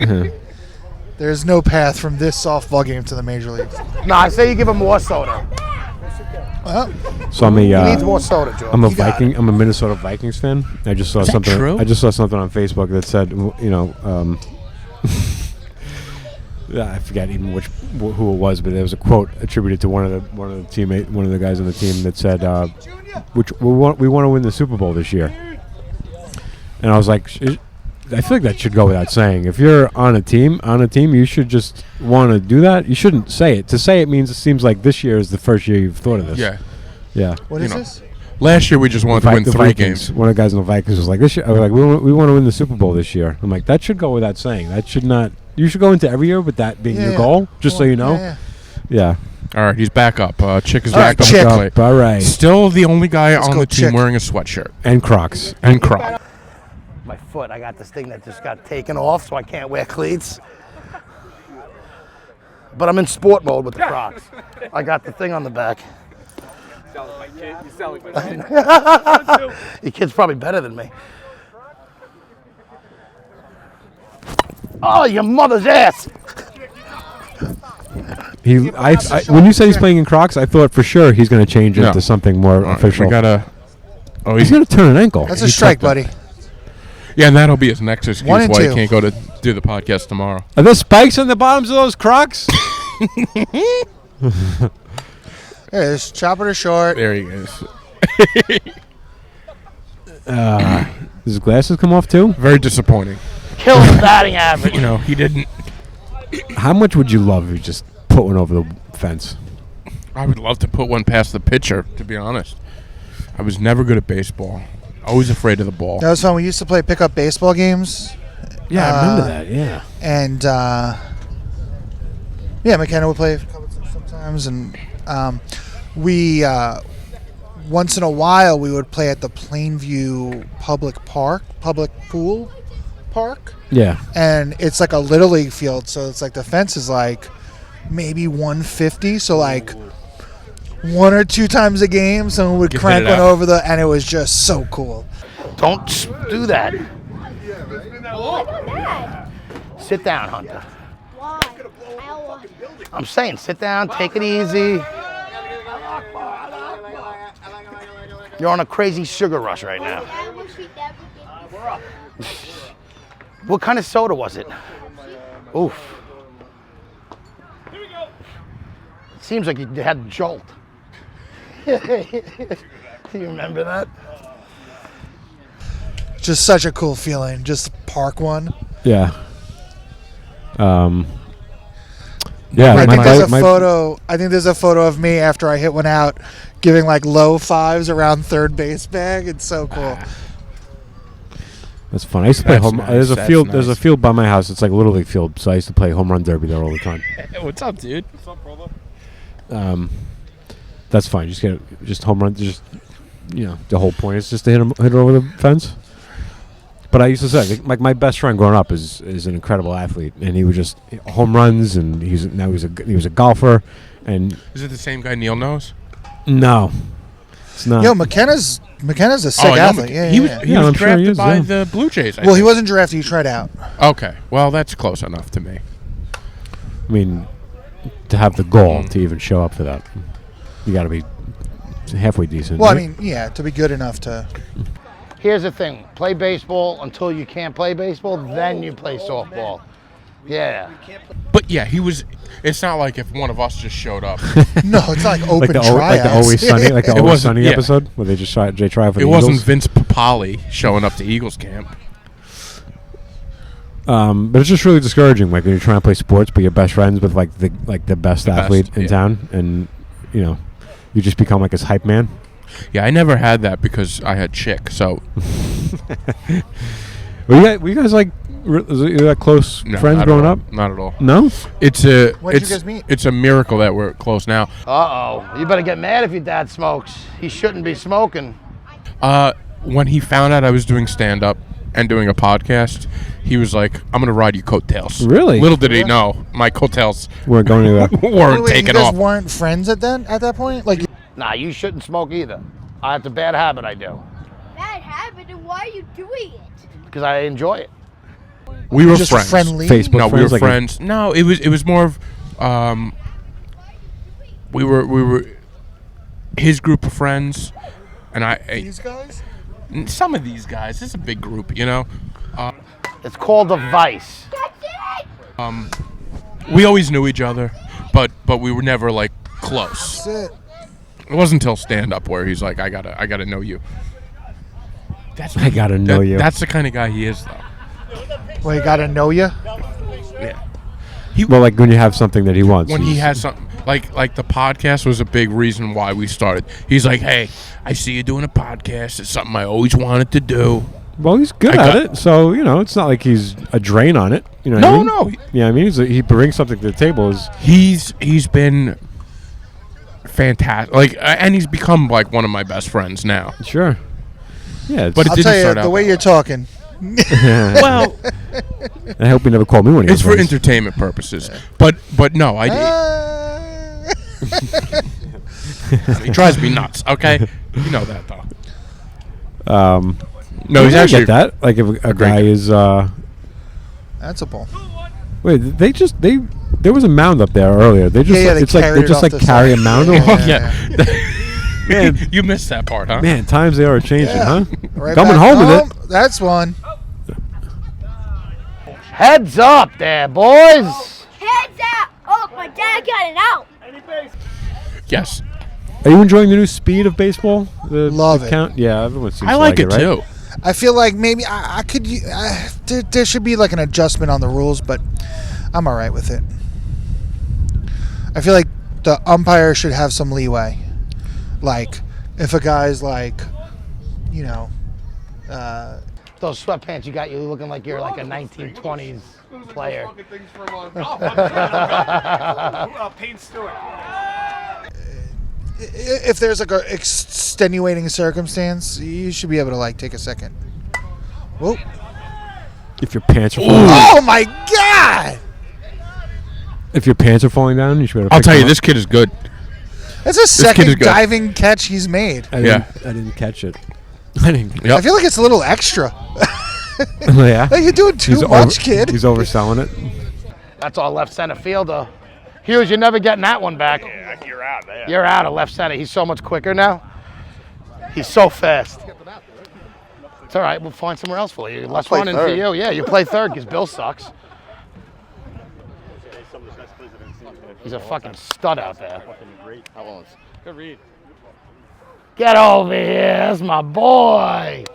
here. There's no path from this softball game to the major leagues. No, I say you give him more soda. Well, So I'm He needs a more soda, Joe. I'm a You got Viking. I'm a Minnesota Vikings fan. I just saw Is that something. true? I just saw something on Facebook that said, I forget even who it was, but there was a quote attributed to one of the guys on the team that said, "Which we want to win the Super Bowl this year." And I was like, I feel like that should go without saying. If you're on a team, you should just want to do that. You shouldn't say it. To say it means it seems like this year is the first year you've thought of this. Yeah. Yeah. what You is know. this? Last year we just wanted to win The 3 Vikings. games. One of the guys in the Vikings was like, "This year," I was like, "We want to win the Super Bowl this year." I'm like, that should go without saying. That should not. You should go into every year with that being your goal, just so you know. Yeah. Yeah. All right, he's back up. Chick is All right, back up. Chick. to play. All right. Still the only guy Let's on go, the team Chick. wearing a sweatshirt And Crocs. and Croc. My foot, I got this thing that just got taken off, so I can't wear cleats. But I'm in sport mode with the Crocs. I got the thing on the back. You sound like my kid. You sound like my kid. Your kid's probably better than me. Oh, your mother's ass! When you said he's playing in Crocs, I thought for sure he's going to change No. into something more All right, official. we gotta. Oh, He's going to turn an ankle. That's a strike, buddy. Yeah, and that'll be his next excuse 1 and why 2. he can't go to do the podcast tomorrow. Are there spikes on the bottoms of those Crocs? There, just chop it or short. There he is. Does his glasses come off too? Very disappointing. Killing the batting average. You know, he didn't. How much would you love if you just put one over the fence? I would love to put one past the pitcher, to be honest. I was never good at baseball. Always afraid of the ball. That was fun. We used to play pickup baseball games. Yeah, I remember that. Yeah. And yeah, McKenna would play sometimes, and we once in a while we would play at the Plainview public pool park, Yeah. and it's like a little league field, so it's like the fence is like maybe 150, so like 1 or 2 times a game someone would Get crank it one out. over and it was just so cool. Don't do that. Dad. Sit down, Hunter. Why? I'll I'm saying, sit down, take it easy. You're on a crazy sugar rush right now. I wish he never did. What kind of soda was it? Oof. Seems like you had a jolt. You remember that? Just such a cool feeling. Just park one. Yeah. Yeah. I think there's a my- photo. I think there's a photo of me after I hit one out, giving like low fives around third base bag. It's so cool. That's fun. I used to play That's home. nice, There's a that's field. There's a nice. field by my house. It's like a little league field. So I used to play home run derby there all the time. What's up, dude? That's fine. Just home run. Just the whole point is just to hit it over the fence. But I used to say, like my best friend growing up is an incredible athlete, and he would just home runs, and he was a golfer, and Is it the same guy Neil knows? no, it's not. Yo, McKenna's a sick I know athlete. Mc- Yeah, he yeah, was yeah. he Yeah, was I'm sure he drafted is, by yeah. the Blue Jays. I Well, he think. wasn't drafted. He tried out. Okay, well that's close enough to me. I mean, to have the goal to even show up for that, you got to be halfway decent. Well, I right? mean, yeah, to be good enough to. Here's the thing. Play baseball until you can't play baseball, then you play softball. Yeah. But yeah, he was. It's not like if one of us just showed up. No, it's not like open like the tryouts. Always Sunny, like the It Always wasn't- Sunny yeah. episode where they just try for It the wasn't Eagles. Vince Papali showing up to Eagles camp. But it's just really discouraging, like when you're trying to play sports, but you're best friends with like the best athlete in town, and you just become like his hype man. Yeah, I never had that because I had Chic. So Were you guys like close no, friends not growing at all. up? Not at all. No. It's a. When did it's, you guys meet? It's a miracle that we're close now. Uh-oh. You better get mad if your dad smokes. He shouldn't be smoking. When he found out I was doing stand up and doing a podcast, he was like, "I'm gonna ride your coattails." Really? Little did he know, my coattails We're going to. weren't Wait, you taken guys off. weren't friends at that point? Like, Nah, you shouldn't smoke either. It's a bad habit I do. Bad habit, and why are you doing it? Because I enjoy it. We were just friends. friendly. Facebook No, we were friends, like friends. No, it was more of, we were his group of friends, and these guys? some of these guys. It's a big group, you know. It's called a vice. We always knew each other, but we were never like close. That's it. It wasn't until stand up where he's like, I gotta know you. I gotta know you. That's the kind of guy he is, though. Well, you gotta know you. Yeah. Well, like when you have something that he wants. When he has something like the podcast was a big reason why we started. He's like, hey, I see you doing a podcast. It's something I always wanted to do. Well, he's good at it, so it's not like he's a drain on it. You know? No, what I mean? no. Yeah, I mean, he brings something to the table. He's been fantastic. Like, and he's become like one of my best friends now. Sure. Yeah, But it I'll didn't tell you, start out the way that you're talking. Well, I hope you never call me one of your it's for friends. entertainment purposes. But no, I. He drives me nuts. Okay, you know that though. No, he's I actually get that. Like if a guy guy. is. That's a bull. Wait, there was a mound up there earlier. They just Yeah, they it's like carried they it just off like the carry side. a mound. Yeah, along. Yeah. Man, You missed that part, huh? man, times they are changing, huh? Right Coming back home with it. That's one. Heads up there, boys. Heads out! Oh, my dad got it out. Yes, Are you enjoying the new speed of baseball? Love it. Count? Yeah, everyone seems I to like it right? too. I feel like maybe I could. There should be like an adjustment on the rules, but I'm all right with it. I feel like the umpire should have some leeway. Like, if a guy's like, Those sweatpants you got, you looking like you're like a 1920s player. Payne Stewart. if there's like a extenuating circumstance, you should be able to like take a second. Whoa! If your pants are Oh my God! if your pants are falling down, you should be able to I'll pick tell you, them this kid is good. That's the kid is second good. diving catch he's made. up. I didn't catch it. I didn't. Yep. I feel like it's a little extra. Yeah. Like, you're doing too much, kid. He's overselling it. That's our left center fielder. Hughes, you're never getting that one back. Yeah, you're out there. You're out of left center. He's so much quicker now. He's so fast. It's all right. We'll find somewhere else for you. Less play running for third. you. Yeah, you play third because Bill sucks. He's a fucking stud out there. Good read. Get over here. That's my boy.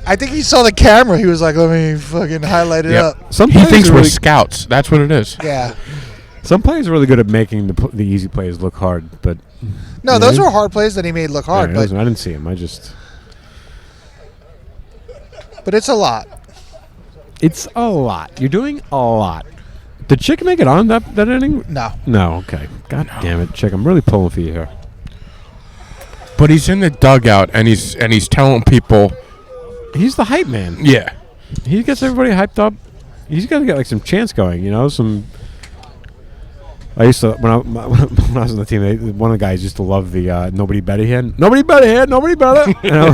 I think he saw the camera. He was like, let me fucking highlight it Yep. up. Some He players thinks are we're really, scouts. That's what it is. Yeah. some players are really good at making the easy plays look hard, but No, those were hard plays that he made look hard, I but didn't see him. it's a lot. It's a lot. You're doing a lot. Did Chick make it on that inning? No. No. Okay. God damn it, Chick. I'm really pulling for you here. But he's in the dugout and he's telling people, He's the hype man. yeah. He gets everybody hyped up. He's got to get like some chance going, some. I used to when I was on the team. One of the guys used to love the nobody better here, nobody better here, nobody better. And I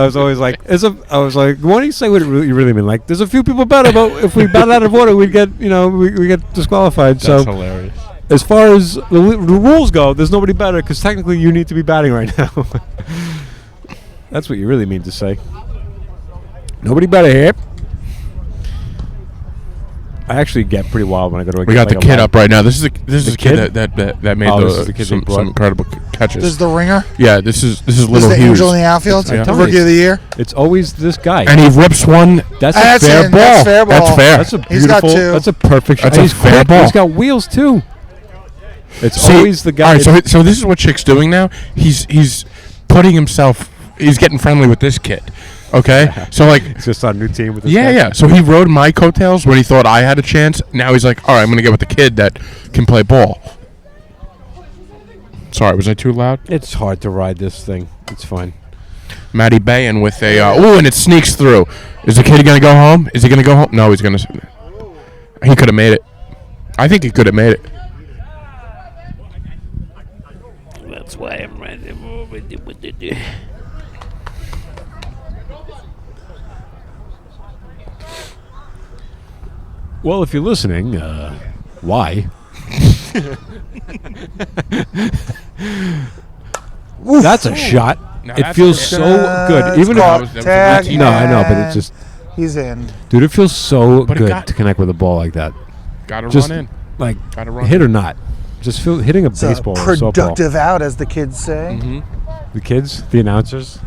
was always like, I was like, why don't you say what you really mean? Like, there's a few people better, but if we bat out of order, we'd get we get disqualified. That's So hilarious. as far as the rules go, there's nobody better because technically you need to be batting right now. That's what you really mean to say. Nobody better here. I actually get pretty wild when I go to a We got the like a kid live- up right now. This is the The kid kid? that made Oh, this is the kid some they brought? incredible catches. This is the ringer. Yeah, this is This is Little the Hughes. angel in the outfield. Yeah. The rookie of the year. It's always this guy. And he rips one. That's That's a fair in. ball. That's fair ball. That's fair. That's a He's got beautiful. two. That's a perfect shot. That's a He's fair quick. ball. He's got wheels too. It's See, always the guy. All right, so this is what Chick's doing now. He's putting himself. He's getting friendly with this kid. Okay, so like. It's just on a new team with this Yeah, guy. yeah. So he rode my coattails when he thought I had a chance. Now he's like, all right, I'm going to get with the kid that can play ball. Sorry, was I too loud? It's hard to ride this thing. It's fine. Matty Bayan with a, and it sneaks through. Is the kid going to go home? Is he going to go home? No, he's going to. He could have made it. I think he could have made it. That's why I'm running over the. Well, if you're listening, why? That's a shot. Now It that's feels a- so good. It's Even called if was- tag that was- no, I know, but and it's just, he's in. dude, it feels so But it good got- to connect with a ball like that. Got to Just run in. like Gotta run hit in. or not, just feel hitting a It's baseball a or a softball. productive out, as the kids say. Mm-hmm. The kids, the announcers,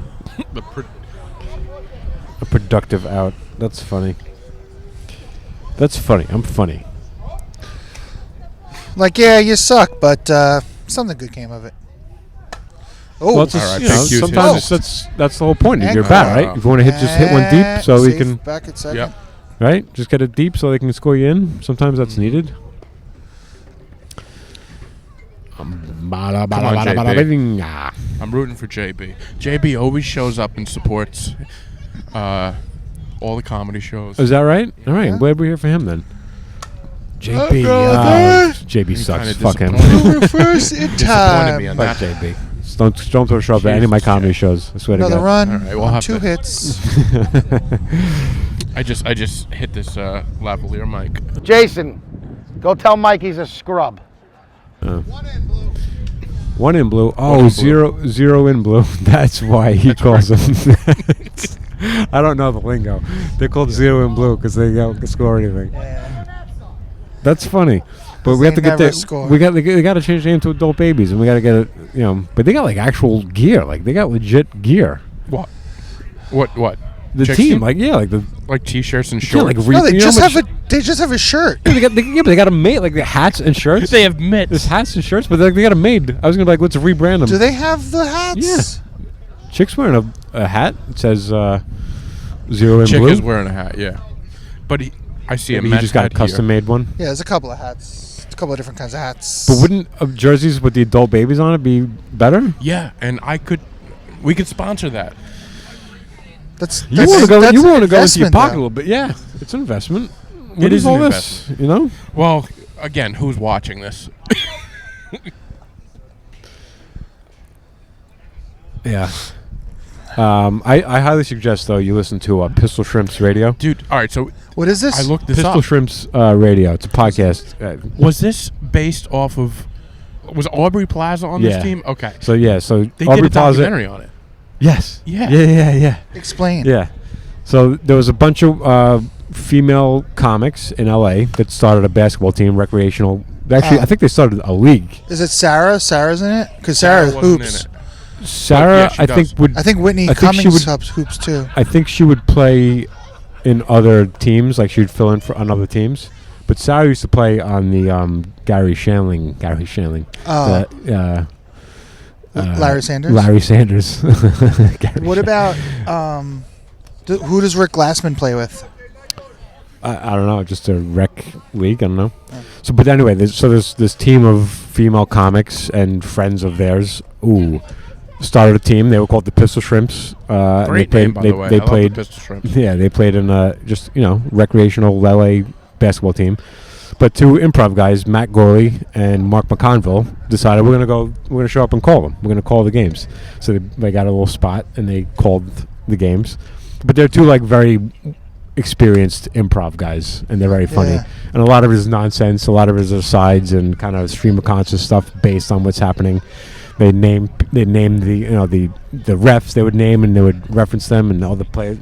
a productive out. That's funny. That's funny. I'm funny. Like, yeah, you suck, but something good came of it. Oh, Well, it's All just, right, you know, thank you, sometimes too. that's the whole point of And your bat, right? If you want to hit, just hit one deep so we safe can, back at second. Yep. right? Just get it deep so they can score you in. Sometimes that's needed. on, JB. I'm rooting for JB. JB always shows up and supports all the comedy shows. Is that right? All right. I'm glad we're here for him then. JB. JB He's sucks. kinda Fuck him. disappointed. Reverse in Disappointed me time. on Fuck that. JB. Don't throw trouble at any of my Jesus, comedy yeah. shows. I swear to Another God. run. All right, we'll have 2 to- hits. I just hit this lavalier mic. Jason, go tell Mike he's a scrub. One in blue. One Oh, in blue. zero in blue. That's why he calls them. I don't know the lingo. They're called zero in blue because they don't score anything. That's funny. But we have to They get never that. score. They got to change the name to Adult Babies, and we got to get it. You know, but they got like actual gear. Like they got legit gear. What? The Chicks team, like the like t-shirts and yeah, shorts. like No, they you know just how have much- They just have a shirt. Yeah, they got them made like the hats and shirts. They have mitts. There's hats and shirts, but they got them made. I was gonna be like, let's rebrand them. Do they have the hats? Chick's wearing a hat. It says zero in Chick blue. is wearing a hat, yeah. But I see a He Mets just got hat a custom here. made one. Yeah, there's a couple of hats. A couple of different kinds of hats. But wouldn't jerseys with the adult babies on it be better? Yeah, and we could sponsor that. You want to go? that's You an want to go into your investment, pocket a though. little bit? Yeah, it's an investment. It What is all an this? You know? Well, again, who's watching this? Yeah. I highly suggest though you listen to Pistol Shrimps Radio. Dude, all right, so What is this? I looked this Pistol up. Shrimps Radio. It's a podcast. Was this based off of was Aubrey Plaza on Yeah. this team? Okay. So They Aubrey did a Plaza. documentary on it. Yes. Yeah. Yeah. Explain. Yeah. So there was a bunch of female comics in LA that started a basketball team, recreational. Actually, I think they started a league. Is it Sarah? Sarah's in it? Because Sarah wasn't hoops. in it. Sarah, yeah, she I does. think would. I think Whitney I think she Cummings would- hoops too. I think she would play in other teams, like she would fill in on other teams. But Sarah used to play on the Gary Shandling. Oh. Larry Sanders? Larry Sanders. Gary What about who does Rick Glassman play with? I don't know, just a rec league. I don't know. So, but anyway, there's this team of female comics and friends of theirs. Started a team. They were called the Pistol Shrimps. And Great they name, by they, the way. They I love the played. Pistol Shrimps. Yeah, they played in just recreational LA basketball team. But 2 improv guys, Matt Gorley and Mark McConville, decided we're gonna show up and call them. We're gonna call the games. So they got a little spot and they called the games. But they're 2 like very experienced improv guys, and they're very funny. Yeah. And a lot of it is nonsense. A lot of it is asides and kind of stream of conscious stuff based on what's happening. They name the the refs they would name, and they would reference them and all the players.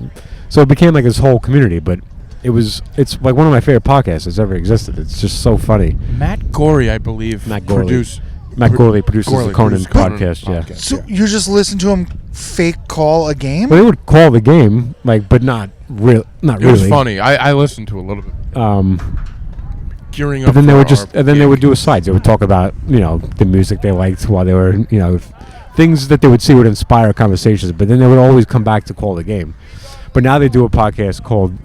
So it became like this whole community. But It's like one of my favorite podcasts that's ever existed. It's just so funny. Matt Gorey, I believe. Matt Gorley. Produce. Matt Gorley produces Gorley the Conan produces Conan podcast. Yeah. So you just listen to him fake call a game? Well, they would call the game, like, but not real. Not It really. was funny. I listened to a little bit. Gearing up. But then they for would just, our and then they gig. would do asides. They would talk about, the music they liked while they were, things that they would see would inspire conversations. But then they would always come back to call the game. But now they do a podcast called,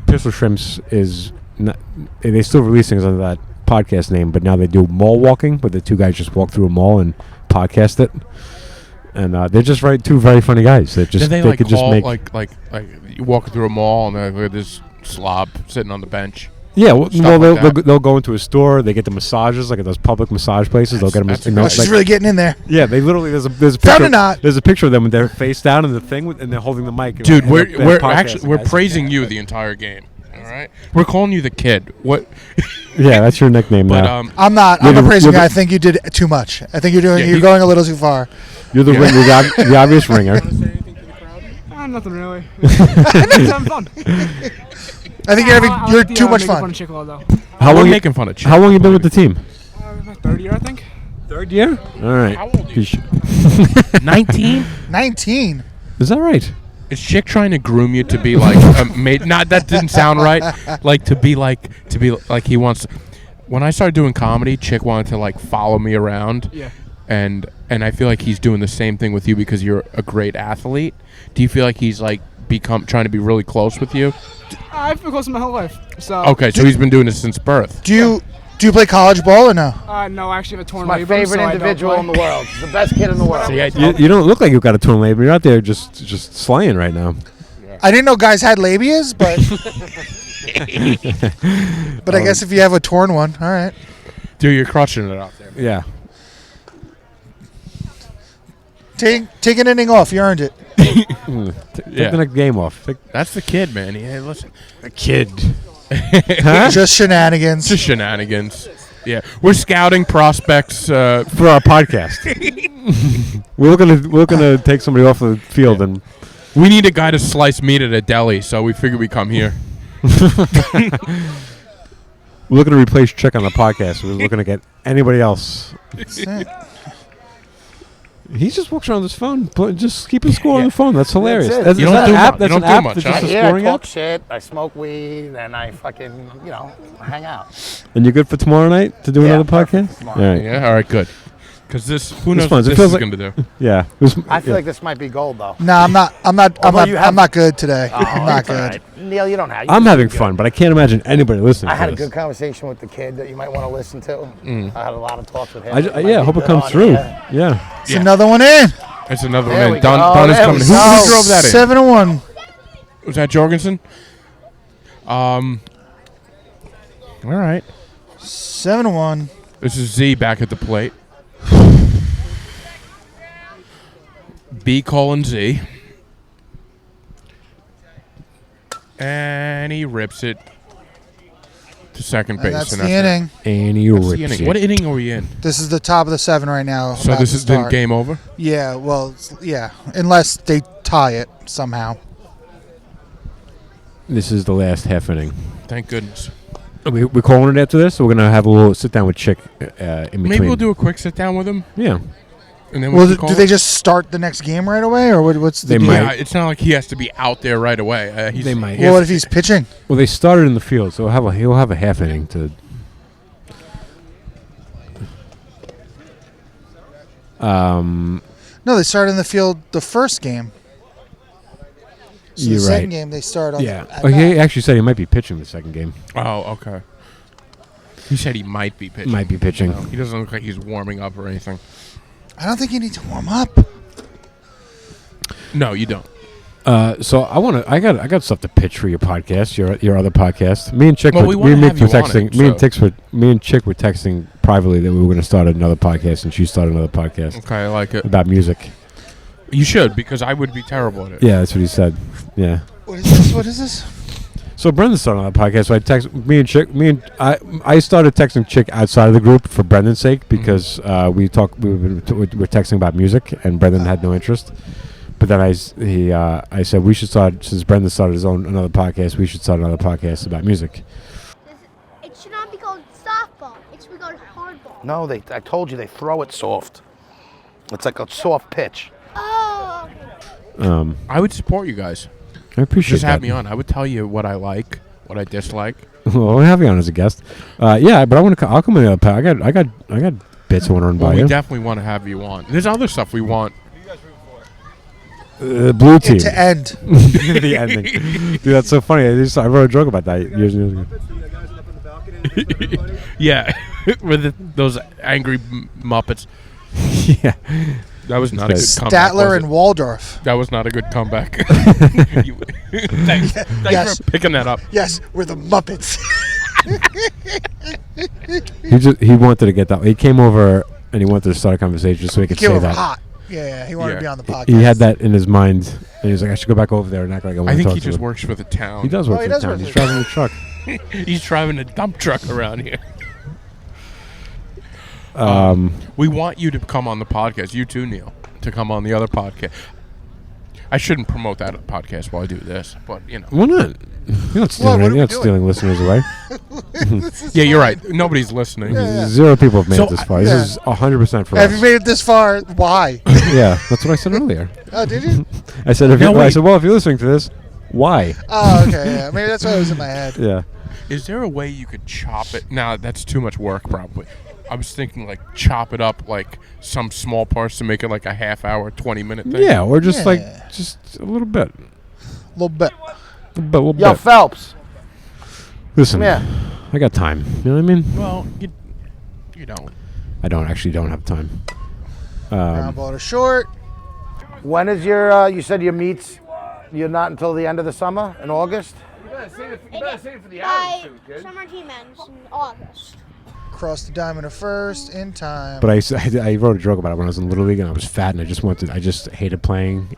Pistol Shrimps is, not, they still releasing it under that podcast name, but now they do mall walking, where the two guys just walk through a mall and podcast it. And they're just two very funny guys. That just Did they like could call, just make like you walk through a mall and there's this slob sitting on the bench. Yeah, Stuff like they'll go into a store. They get the massages, like at those public massage places. They'll get them. She's really getting in there. Yeah, they literally there's a Found picture. a knot. There's a picture of them with their face down in the thing, and they're holding the mic. Dude, and we're they're actually podcasting, we're guys. praising you the entire game. All right, we're calling you the kid. What? Yeah, that's your nickname But now. I'm not. You're I'm not the- praising you're you. the- I think you did too much. I think Yeah, you're going a little too far. You're the ring, the obvious ringer. Nothing really. It's having fun. I think you're too much fun. Chick though. How We're long? making fun of Chic. How long you been with the team? My third year, I think. Third year. All right. How old are you? 19? 19. Is that right? Is Chick trying to groom you to be like not that didn't sound right. Like to be like he wants. When I started doing comedy, Chick wanted to like follow me around. Yeah. And I feel like he's doing the same thing with you because you're a great athlete. Do you feel like he's like trying to be really close with you? I've been close my whole life. So. Okay, so he's been doing this since birth. Do you play college ball or no? No, I actually have a torn My labrum, favorite so I don't individual in play. the world. He's the best kid in the world. You don't look like you've got a torn labrum. You're out there just slaying right now. I didn't know guys had labias, but but I guess if you have a torn one, all right. Dude, you're crushing it out there. Yeah. Take an inning off. You earned it. Take Yeah. the next game off. That's the kid, man. Hey, listen. The kid. Just shenanigans. Just shenanigans. Yeah, we're scouting prospects For our podcast. we're gonna take somebody off the field and we need a guy to slice meat at a deli, so we figured we'd come here. we're looking to replace Chick on the podcast. We're looking to get anybody else. That's it. He just walks around his phone, just keeping score on the phone. That's hilarious. That's it. That's, You is don't that do an app? much. That's You an don't do app. much, That's huh? just a Yeah, I scoring talk app. shit. I smoke weed, and I fucking, hang out. And you're good for tomorrow night to do Yeah, another perfect podcast. tomorrow. All right. Yeah, all right, good. Because who knows fun. what It this feels is like- going to do. Yeah. I feel like this might be gold, though. No, I'm not. I'm have- not good today. Oh, I'm not it's all good. right. Neil, you don't have. I'm you having do fun, good. but I can't imagine anybody listening. I had to a this. good conversation with the kid that you might want to listen to. I had a lot of talks with him. I hope it comes through. Yeah. It's another one in. It's another There one. we in. Don go. is There coming. we Who go. drove that in? 7-1. Was that Jorgensen? All right. 7-1. This is Z back at the plate. B colon Z. And he rips it to second base. And that's and the inning. And he That's the rips inning. it. What inning are we in? This is the top of the 7 right now. So about this to is then start. game over? Yeah, well, yeah, unless they tie it somehow. This is the last half inning. Thank goodness. We're calling it after this, so we're going to have a little sit down with Chick in between. Maybe we'll do a quick sit down with him. Yeah. And then Well, we can call do they it. just start the next game right away, or what's the They deal? might. Yeah, it's not like he has to be out there right away. They might. Well, what if he's pitching? Well, they started in the field, so he'll have a half inning to. No, they started in the field the first game. So You're the second right. game they start on. Yeah. at Oh, he bat. actually said he might be pitching the second game. Oh, okay. He said he might be pitching. Might be pitching. No, he doesn't look like he's warming up or anything. I don't think you need to warm up. No, you don't. So I got stuff to pitch for your podcast, your other podcast. Me and Chick Well, were, we wanna me have were you on texting. it, Me and Chick were texting privately that we were going to start another podcast, and she started another podcast Okay, I like it. about music. You should, because I would be terrible at it. Yeah, that's what he said. Yeah. What is this? What is this? So Brendan started on the podcast. So I text me and Chick. I started texting Chick outside of the group for Brendan's sake because we were texting about music, and Brendan had no interest. But then I said we should start, since Brendan started another podcast, we should start another podcast about music. It should not be called softball. It should be called hardball. No, I told you they throw it soft. It's like a soft pitch. Oh. I would support you guys. I appreciate Just that. have me on. I would tell you what I like, what I dislike. Well, I'll have you on as a guest. Yeah, but I'll come in. I got bits I want to run Well, by we you. definitely want to have you on. There's other stuff we want. Blue team. To end. The ending. Dude, that's so funny. I wrote a joke about that years and years ago. Yeah, with those angry Muppets. Yeah. That was not a good comeback. Statler was and it? Waldorf. That was not a good comeback. Thanks Yes. for picking that up. Yes, we're the Muppets. He wanted to get that. He came over and he wanted to start a conversation just so he could Came say over that. hot. Yeah, he wanted to be on the podcast. He had that in his mind, and he was like, "I should go back over there and act like I want I to think talk he to just him." works for the town. He does work he for the does town. work He's for the driving the truck. He's driving a dump truck around here. We want you to come on the podcast. You too, Neil, to come on the other podcast. I shouldn't promote that podcast while I do this, but you know. Why not? You're not stealing, what are we you're not doing? stealing listeners away. Yeah, you're right. Nobody's listening. Zero people have made So it this far. yeah. This is 100% for Have us. you made it this far? Why? Yeah, that's what I said earlier. Oh, did you? I said, No, I wait. said, well, if you're listening to this, why? Oh, okay. Yeah. Maybe that's what was in my head. Yeah. Is there a way you could chop it? Now that's too much work, probably. I was thinking like chop it up like some small parts to make it like a half hour, 20-minute thing. Yeah, or just Yeah. just a little bit. A little bit. A little Yo, bit. Phelps. Listen, Come here. I got time. You know what I mean? Well, you don't. I don't have time. Round ball to short. When is your, you said your meets, you're not until the end of the summer in August? You better save it for the By outing soon, kid. summer team ends in August. Cross the diamond to first in time. But I wrote a joke about it when I was in Little League and I was fat and I just hated playing.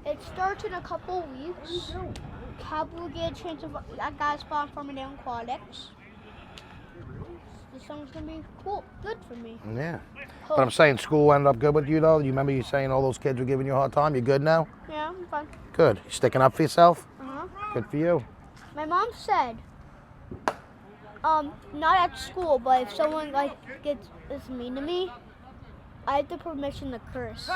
It starts in a couple weeks. Cab will get a chance of that guy spawn for me down aquatics. This summer's gonna be cool, good for me. Yeah. But I'm saying school ended up good with you, though. You remember you saying all those kids were giving you a hard time? You good now? Yeah, I'm fine. Good. You sticking up for yourself? Uh-huh. Good for you. My mom said, not at school, but if someone is mean to me, I have the permission to curse.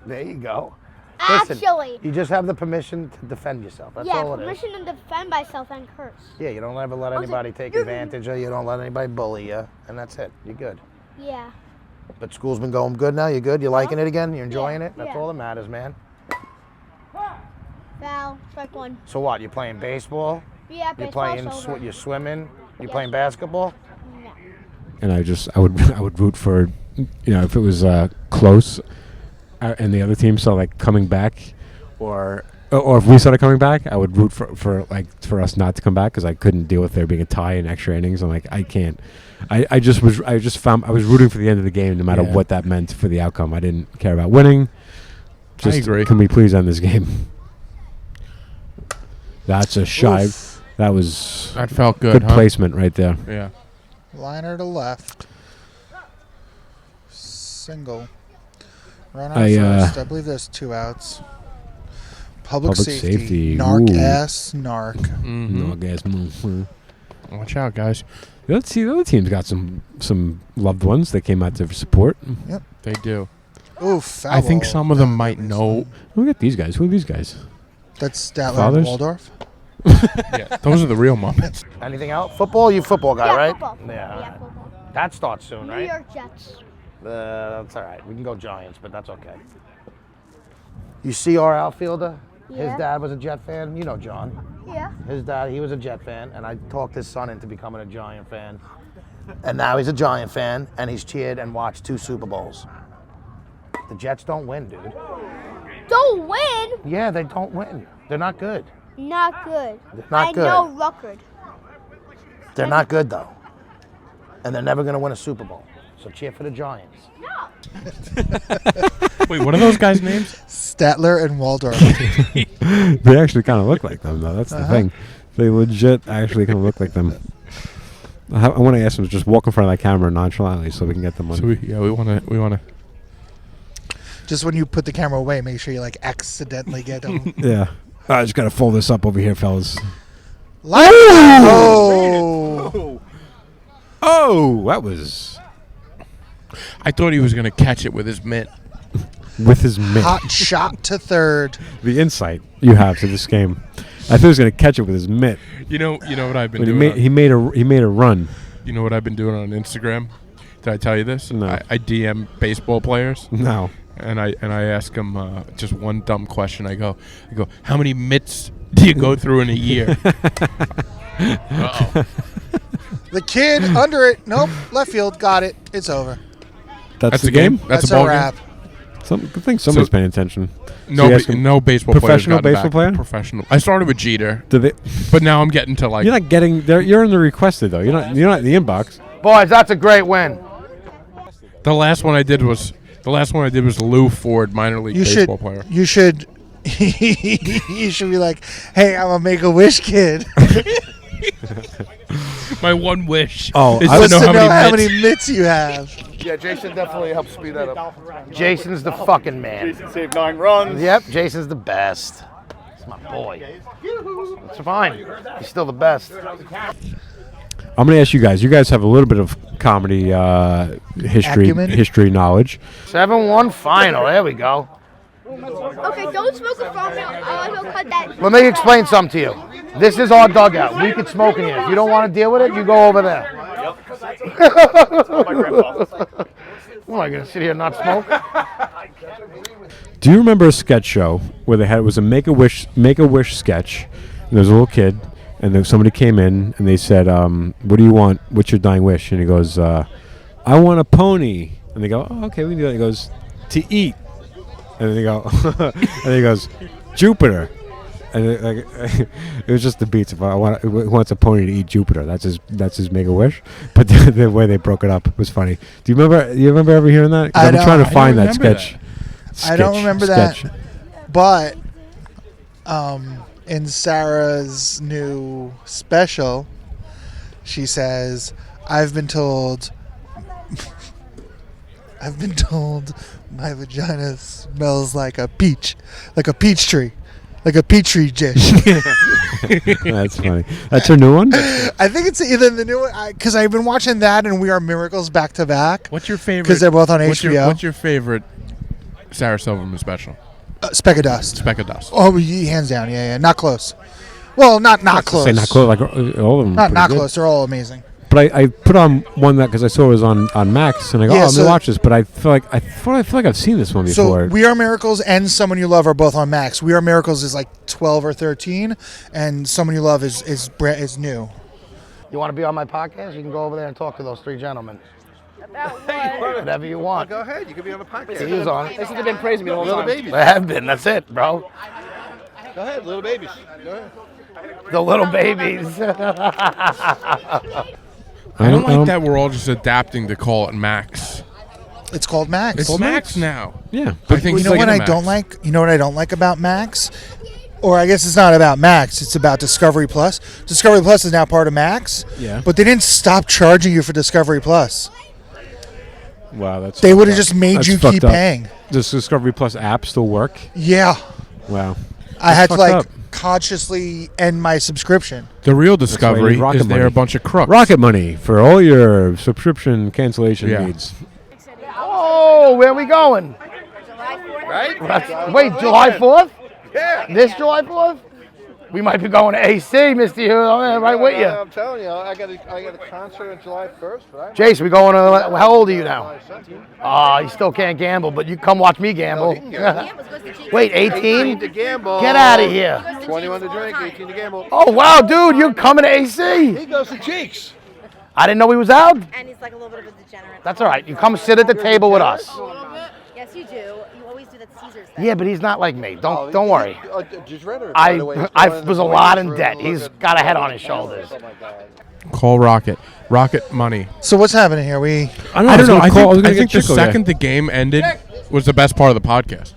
There you go. Actually, Listen, you just have the permission to defend yourself. That's yeah, all it is. permission to defend myself and curse. Yeah, you don't ever let was anybody like, take "You're-" advantage of you. You don't let anybody bully you. And that's it. You're good. Yeah. But school's been going good now? You're good? You liking it again? You're enjoying it? That's yeah. all that matters, man. Foul, strike one. So what? You playing baseball? Yeah, You're baseball's playing, over. you're swimming? You Yeah. playing basketball? No. And I would root for, if it was close and the other team saw like coming back or if we started coming back, I would root for us not to come back because I couldn't deal with there being a tie and extra innings. I'm like, I can't. I was rooting for the end of the game no matter Yeah. what that meant for the outcome. I didn't care about winning. Just agree. Can we please end this game? That's a shy. Oof. That was That felt good, good huh? placement right there. Yeah. Liner to left. Single. Runner I, first. I believe there's 2 outs. Public safety. Narc Ooh. ass narc. Mm-hmm. No, I guess. Watch out, guys. Let's see. The other team's got some loved ones that came out to support. They do. Ooh, foul I think ball. some of them might know. Look at these guys. Who are these guys? That's Statler and Fathers? Waldorf. Yeah, those are the real Muppets. Anything else? Football? You football guy, Yeah, right? football. Yeah. Yeah, football. That starts soon, New right? York Jets. That's all right. We can go Giants, but that's okay. You see our outfielder? His Yeah. dad was a Jet fan. You know John. Yeah. His dad, he was a Jet fan, and I talked his son into becoming a Giant fan. And now he's a Giant fan, and he's cheered and watched 2 Super Bowls. The Jets don't win, dude. Don't win. Yeah, they don't win. They're not good. Not good. Not I good. know record. They're not good, though. And they're never going to win a Super Bowl. So cheer for the Giants. No. Wait, what are those guys' names? Statler and Waldorf. They actually kind of look like them, though. That's the thing. They legit actually kind of look like them. I want to ask them to just walk in front of that camera nonchalantly so we can get them on. So we want to. Just when you put the camera away, make sure you like accidentally get them. Yeah. I just got to fold this up over here, fellas. Oh! Oh, that was I thought he was going to catch it with his mitt. with his mitt. Hot shot to third. The insight you have to this game. I thought he was going to catch it with his mitt. You know what I've been But doing? he made a run. You know what I've been doing on Instagram? Did I tell you this? No. I DM baseball players. No. And I ask them just one dumb question. I go, how many mitts do you go through in a year? Uh-oh. The kid under it. Nope. Left field. Got it. It's over. That's the game? That's a a ball wrap. game. I think somebody's paying attention. No, no baseball professional players baseball player. Professional. I started with Jeter, Do they? but now I'm getting to like. You're not getting there. You're in the requested though. You're not in the inbox. Boys, that's a great win. The last one I did was Lou Ford, minor league baseball player. You should. You should be like, hey, I'm a Make-A-Wish kid. My one wish. Oh, is I to was know to how know many how mitts. many mitts you have. Yeah, Jason definitely helped speed that up. Jason's the fucking man. Jason saved 9 runs. Yep, Jason's the best. It's my boy. It's fine. He's still the best. I'm gonna ask you guys. You guys have a little bit of comedy Acumen? history knowledge. 7-1 final. There we go. Okay, don't smoke it from me. I'll cut that. Let me explain something to you. This is our dugout. We can smoke in here. If you don't want to deal with it, you go over there. What am I going to sit here and not smoke? Do you remember a sketch show where it was a Make-A-Wish sketch? And there was a little kid, and then somebody came in and they said, "What do you want? What's your dying wish?" And he goes, "I want a pony." And they go, "Oh, okay, we can do that." He goes, "To eat." And then they go, and he goes, "Jupiter." And it was just the beats. If he wants a pony to eat Jupiter, that's his Make-A-Wish. But the way they broke it up was funny. Do you remember ever hearing that? 'Cause I'm trying to find that sketch. I don't remember that. But in Sarah's new special, she says, I've been told my vagina smells like a peach tree. Like a petri dish. That's funny. That's her new one? I think it's either the new one, because I've been watching that and We Are Miracles back to back. What's your favorite? Because they're both on HBO. What's your favorite Sarah Silverman special? Speck of Dust. Speck of Dust. Oh, hands down. Yeah. Not close. Well, not close. Say not close. Like all of them. Not good. close. They're all amazing. But I put on one that because I saw it was on Max, and I go, Yeah, I'm so- gonna watch this. But I feel like I've seen this one before. So We Are Miracles and Someone You Love are both on Max. We Are Miracles is like 12 or 13, and Someone You Love is new. You want to be on my podcast? You can go over there and talk to those 3 gentlemen. Whatever you want. Go ahead, you can be on the podcast. He was on. They said they've been praising me the whole time. They have been. That's it, bro. Go ahead, little babies. Go ahead. The little babies. I don't like that we're all just adapting to call it Max. It's called Max. It's Max now. Yeah. I think You it's know like what a I Max. don't like? You know what I don't like about Max? Or I guess it's not about Max. It's about Discovery Plus. Discovery Plus is now part of Max. Yeah. But they didn't stop charging you for Discovery Plus. Wow, that's. They fucked would have up. just made That's you fucked keep up. paying. Does Discovery Plus app still work? Yeah. Wow. I had to fucked like up. consciously end my subscription. The real why you discovery need Rocket is they're Money. a bunch of crooks. Rocket Money for all your subscription cancellation Yeah. needs. Oh, where are we going? Right? Wait, July 4th? Yeah. This July 4th? We might be going to AC, Mr. Hughes. I'm right with you. I'm telling you, I got a concert on July 1st. But Jason, we going to, how old are you now? I'm 17. You still can't gamble, but you come watch me gamble. he can gamble. Wait, 18 18? to gamble. Get out of here. 21 to drink, 18 to gamble. Oh, wow, dude, you're coming to AC. He goes to Cheeks. I didn't know he was out. And he's like a little bit of a degenerate. That's all right. You come sit at the table with us. Yes, you do. You always do that Caesar's thing. Yeah, but he's not like me. Don't worry. Just read her, by the way. He's I going in was the a lot in room debt. to He's look at- got a head on his shoulders. Oh my God. Call Rocket. Rocket Money. So what's happening here? I don't know. I think the Chico second the game ended was the best part of the podcast.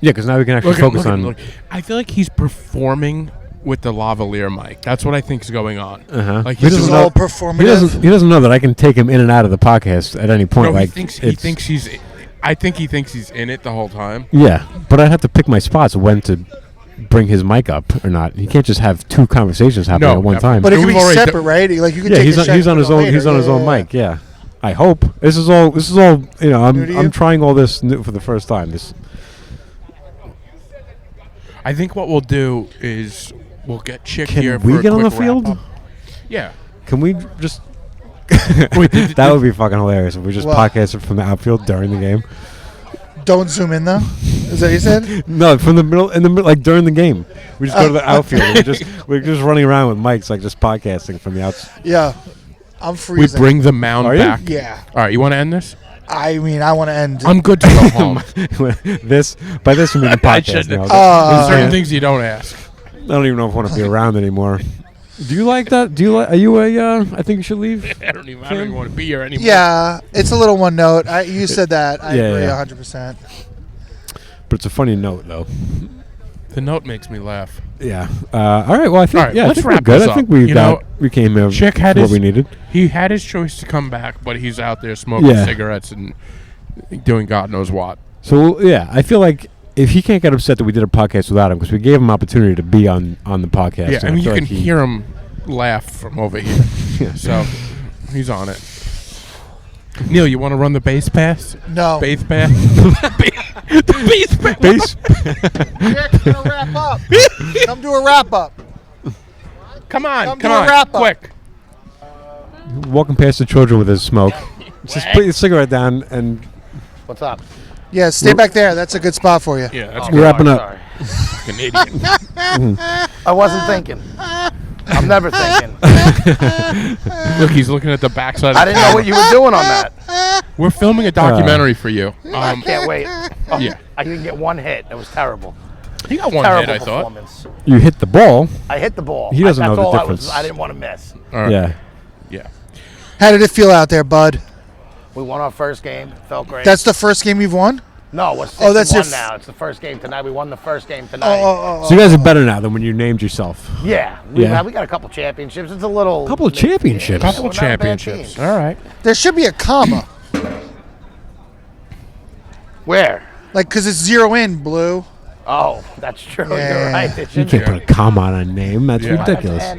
Yeah, because now we can actually focus on. I feel like he's performing with the lavalier mic. That's what I think is going on. Uh-huh. Like He This he's is doesn't all know- performative. He doesn't know that I can take him in and out of the podcast at any point. no, like he thinks it's- he's I think he thinks he's in it the whole time. Yeah, but I'd have to pick my spots when to bring his mic up or not. He can't just have two conversations happening at one time. But it could We've be already separate, right? Like you could Yeah, take he's the on, shot he's on and his put it own. later. He's on his own mic. Yeah, I hope this is all. You know, New to you? I'm trying all this new for the first time. This. I think what we'll do is we'll get Chick Can here we for a get on quick the field? wrap-up. Yeah. Can we just? Wait, that would be fucking hilarious if we just What? podcasted from the outfield during the game. Don't zoom in though. Is that what you said? No, from the middle, like during the game, we just go to the outfield. And we're just running around with mics, like just podcasting from the outside. Yeah, I'm We freezing. bring the mound Are you? back. Yeah. All right, you want to end this? I mean, I want to end. I'm good to go home. By this you mean the I podcast shouldn't. now. There's certain things you don't ask. I don't even know if I want to be around anymore. Do you like that? Do you like? Are you a? I think you should leave. I don't even want to be here anymore. Yeah, it's a little one note. You said that. I Yeah, agree yeah. 100%. But it's a funny note, though. The note makes me laugh. Yeah. All right. Well, I think. All right, Yeah, I let's think we're wrap good. this I think up. we You got. know, We came here. Chick had what his. we needed. He had his choice to come back, but he's out there smoking Yeah. cigarettes and doing God knows what. So yeah, I feel like if he can't get upset that we did a podcast without him, because we gave him opportunity to be on the podcast. Yeah, and I mean, you feel can like hear him laugh from over here. Yeah. So he's on it. Neil, you want to run the base pass? No. Base pass? The base pass. Base. Chick, gonna wrap up. Come do a wrap up. Come on, Come come do a on, wrap-up. quick. Walking past the children with his smoke. Just put your cigarette down and What's up? Yeah, stay back there. That's a good spot for you. Yeah, that's we're wrapping up. Sorry. fucking idiot. I wasn't thinking. I'm never thinking. Look, he's looking at the backside. I Of the didn't know what camera. you were doing on that. We're filming a documentary for you. I can't wait. Oh, Yeah. I didn't get one hit. It was terrible. He got one Terrible hit, I thought. performance. You hit the ball. I hit the ball. He doesn't know That's the all difference. I didn't want to miss. All right. Yeah. Yeah. How did it feel out there, bud? We won our first game. Felt great. That's the first game you've won? no, we're 6 Oh, that's your now. It's the first game tonight. We won the first game Oh, tonight. So you guys are better now than when you named yourself. Yeah, Yeah. we got a couple championships. It's a little Couple of championships. Couple We're not a bad championships. team. All right. There should be a comma. Where? Like, because it's zero in, blue. Oh, that's true. Yeah. You're right. There You should can't be. put a comma on a name. That's Yeah. ridiculous.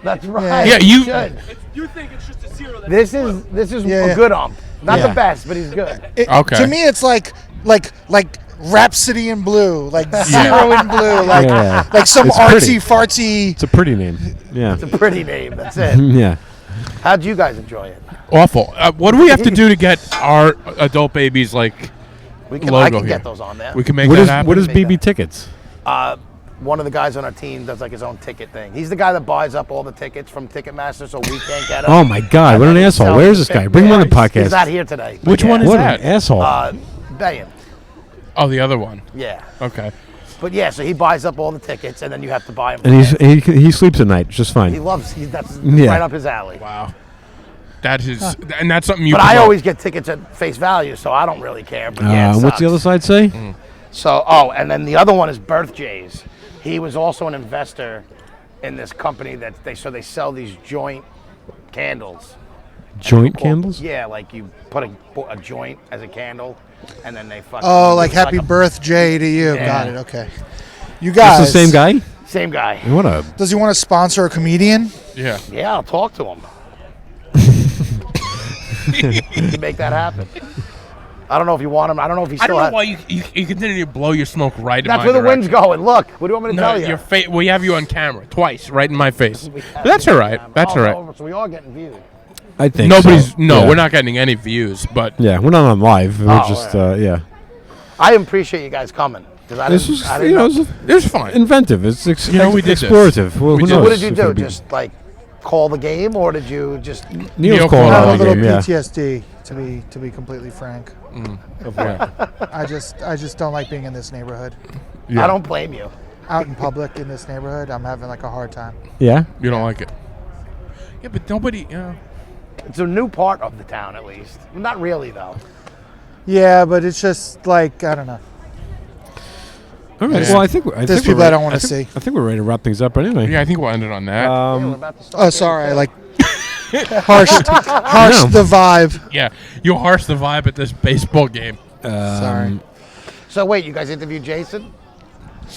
That's right. Yeah, you- should. You think it's just a zero? That's This is Yeah, a yeah. good ump. Not Yeah. the best, but he's good. Okay. To me, it's like Rhapsody in blue, like zero in blue, like Yeah. like some It's pretty. artsy fartsy. It's a pretty name. Yeah. It's a pretty name. That's it. Yeah. How'd you guys enjoy it? Awful. What do we have to do to get our adult babies like I logo can here? get those on there. We can make What that is happen. what is Make BB that. tickets? One of the guys on our team does like his own ticket thing. He's the guy that buys up all the tickets from Ticketmaster, so we can't get them. Oh my God! What an asshole! Where is this guy? Bring him on the He's not podcast. here today. Which one is What that? an asshole! Bayan. Oh, the other one. Yeah. Okay. But yeah, so he buys up all the tickets, and then you have to buy them. And he sleeps at night just He fine. loves. That's Yeah. right up his alley. Wow. That is, and that's something you. But I promote. always get tickets at face value, so I don't really care. But yeah, it And what's the sucks. other side say? So, and then the other one is Birthdays. He was also an investor in this company that they sell these joint candles. Joint candles? Yeah, like you put a joint as a candle, and then they fucking. Oh, like it's happy a- birthday to you. Yeah. Got it. Okay. You That's guys. the same guy. Same guy. What a Does he want to sponsor a comedian? Yeah. Yeah, I'll talk to him. to make that happen. I don't know if you want him. I don't know if he I still. don't know why you continue to blow your smoke right in That's my where the direction. wind's going. Look, what do you want me to No, tell you? your face. We have you on camera twice, right in my face. But that's all right. That's all right. So we are getting viewed. I think Nobody's. so. No, Yeah. we're not getting any views. But Yeah, we're not on live. We're Oh, just all yeah. I appreciate you guys coming because I This didn't. was I didn't know. it was fine. inventive. It's You know, we did this. explorative. Well, We who did. knows What did you if do? it'll be- Just like call the game, or did you just? Neil's Neil calling called I out have a the little game. Yeah. PTSD to be completely frank. Yeah. I just don't like being in this neighborhood. I don't blame you. Out in public in this neighborhood, I'm having like a hard time. Yeah. You don't like it. Yeah, but nobody. You know. It's a new part of the town, at least. Well, not really, though. Yeah, but it's just like I don't know. All right. Yeah. Well, I think There's people I don't want to see. I think we're ready to wrap things up anyway. Yeah, I think we'll end it on that. Yeah, we're about to start Oh, sorry. I like harsh No. the vibe. Yeah, you harsh the vibe at this baseball game. Sorry. So wait, you guys interviewed Jason?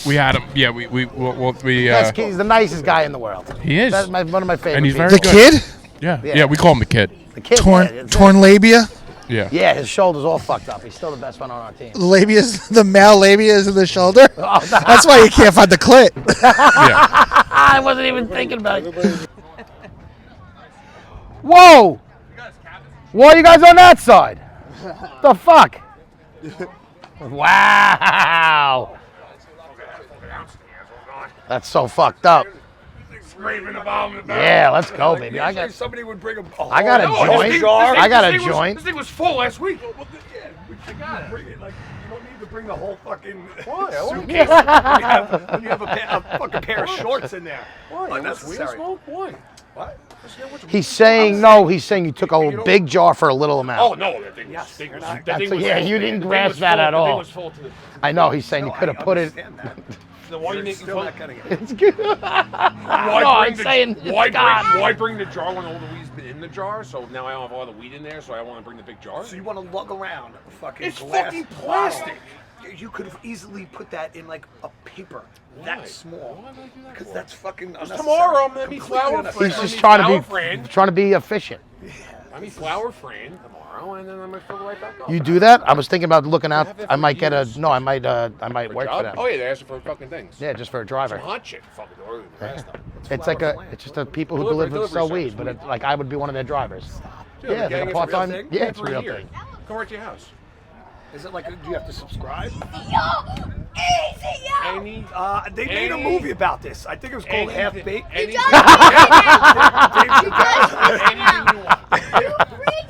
We had him. Yeah, we He's the nicest guy in the world. he is. That's one of my favorite. And he's people. very The good. kid? Yeah. Yeah. Yeah, we call him the kid. The kid. Torn labia? Yeah. Yeah, his shoulder's all fucked up. He's still the best one on our team. The male labia is in the shoulder? That's why you can't find the clit. Yeah. I wasn't even thinking about it. Whoa! Why are you guys on that side? The fuck? Wow! That's so fucked up. Yeah, let's go, baby. Somebody would bring a. I got a joint. I got a joint. This thing was full last week. You don't need to bring the whole fucking Suitcase. when you have a fucking pair of shorts in there. Why? Unnecessary. Why? What? He's saying no. He's saying you took a big jar for a little amount. Oh no, that thing was. Yeah, you didn't grasp that at all. I know. He's saying you could have put it. Then why are you making fun? It's good. Why Why bring the jar when all the weed's been in the jar? So now I don't have all the weed in there, so I want to bring the big jar? So you want to lug around a fucking It's glass fucking plastic. bottle. You could have easily put that in like a paper that small. Because that's fucking unnecessary. Tomorrow I'm gonna be flour free. He's just trying to be efficient. I mean flour free tomorrow, and then I'm gonna fill it right back up. You do that? I was thinking about looking out. I might get a. No, I might work for them. Oh yeah, they're asking for fucking things. Yeah, just for a driver. Some hot shit. Fucking or the rest of them. It's just the people who deliver sell service. weed, but it's like I would be one of their drivers. Dude, Yeah, they're they're getting part it for a time. real thing? Yeah, it's a For real year. thing. Come right to your house. Is it like, do you have to subscribe? Any, They made a movie about this. I think it was called Half Baked. Anything You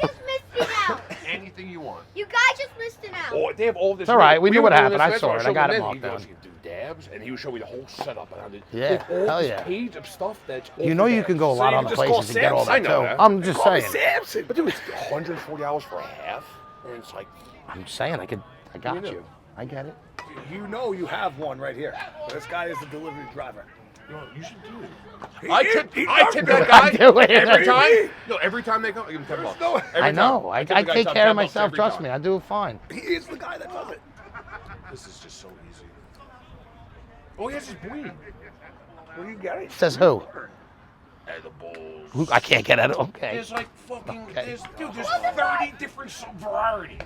just missed it out. anything you want. You guys just missed it out. Oh, they have all this. It's all right, we knew were what doing happened. this, I that's saw why it. I showed got him it in. marked He goes, down. "You do dabs," and he would show me the whole setup. And I did, Yeah, all hell this yeah. page of stuff that's. You know you can go a lot of other places and get all that I know too. that. I'm just Call me saying. Samson. But dude, it's $140 for a half, and it's like. I'm saying I got you. I get it. You know you have one right here. This guy is the delivery driver. You should do it. He I is- tip he that I guy do it. every time. No, every time they come, I give him $10. no- Every I know. time. I tip the guy take care of $10 myself. every Trust time. me. I do it fine. He is the guy that does it. This is just so easy. Oh, he has his weed. What do you get? Says who? Edibles. I can't get it. Okay. There's like fucking. Okay. There's 30 different varieties.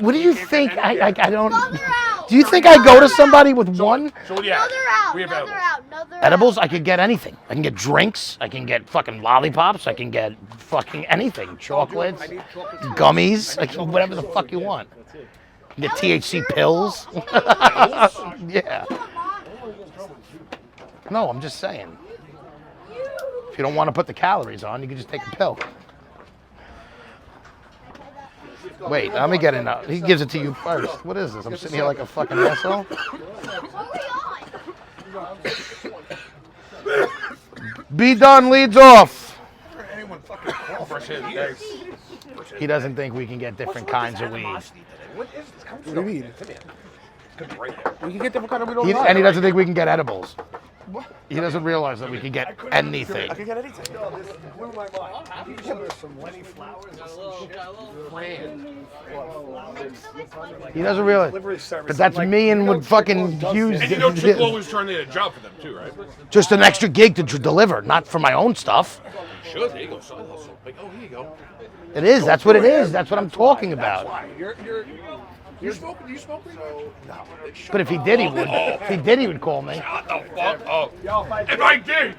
What do you think? I don't. Another out. Do you think I go to somebody with one? So what do you have? Another out. We have Another edibles. out. Another Edibles? out. I could get anything. I can get drinks. I can get fucking lollipops. I can get fucking anything. Chocolates, I need chocolates. gummies, like whatever the fuck you want. You get THC pills. Yeah. No, I'm just saying. If you don't want to put the calories on, you can just take a pill. Wait, let me get it now. He gives it to you first. What is this? I'm sitting here like a fucking asshole. Be done leads off. Anyone fucking call for First hit, years. thanks. He doesn't think we can get different kinds of weed. What is this? Come What do you mean? Come here. Could be right there. We can get different kind of weed all He, the time. and he doesn't think we can get edibles. He doesn't realize that we can get anything. I can get anything. No, this blew my mind. You showed us some Lenny flowers and some shit. He doesn't realize. Delivery service. But that's Like, me and you know, with fucking Chick does Hughes. And you know, Chic always trying to get a job for them too, right? Just an extra gig to deliver, not for my own stuff. Should. There you go. Side hustle. Like, oh, here you go. It is. That's what it is. That's what I'm talking about. You smoke weed? No. But if he did, he would. If he did, he would call me. Shut the fuck up. If I did.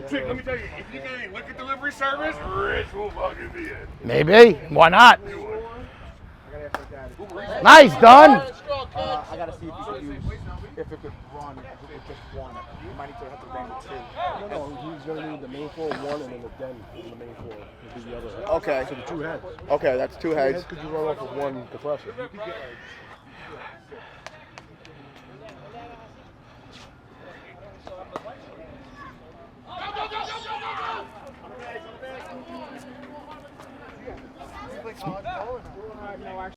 Chick, let me tell you, if you get any liquor delivery service, Rich will fucking be it. Maybe. Why not? Nice, done. I gotta see if it could run with just one. You might need to have to bang with two. No, he's gonna need the main floor one and then the den in the main floor would be the other. Okay. So the two heads. Okay, that's two heads. Could you run off with one compressor?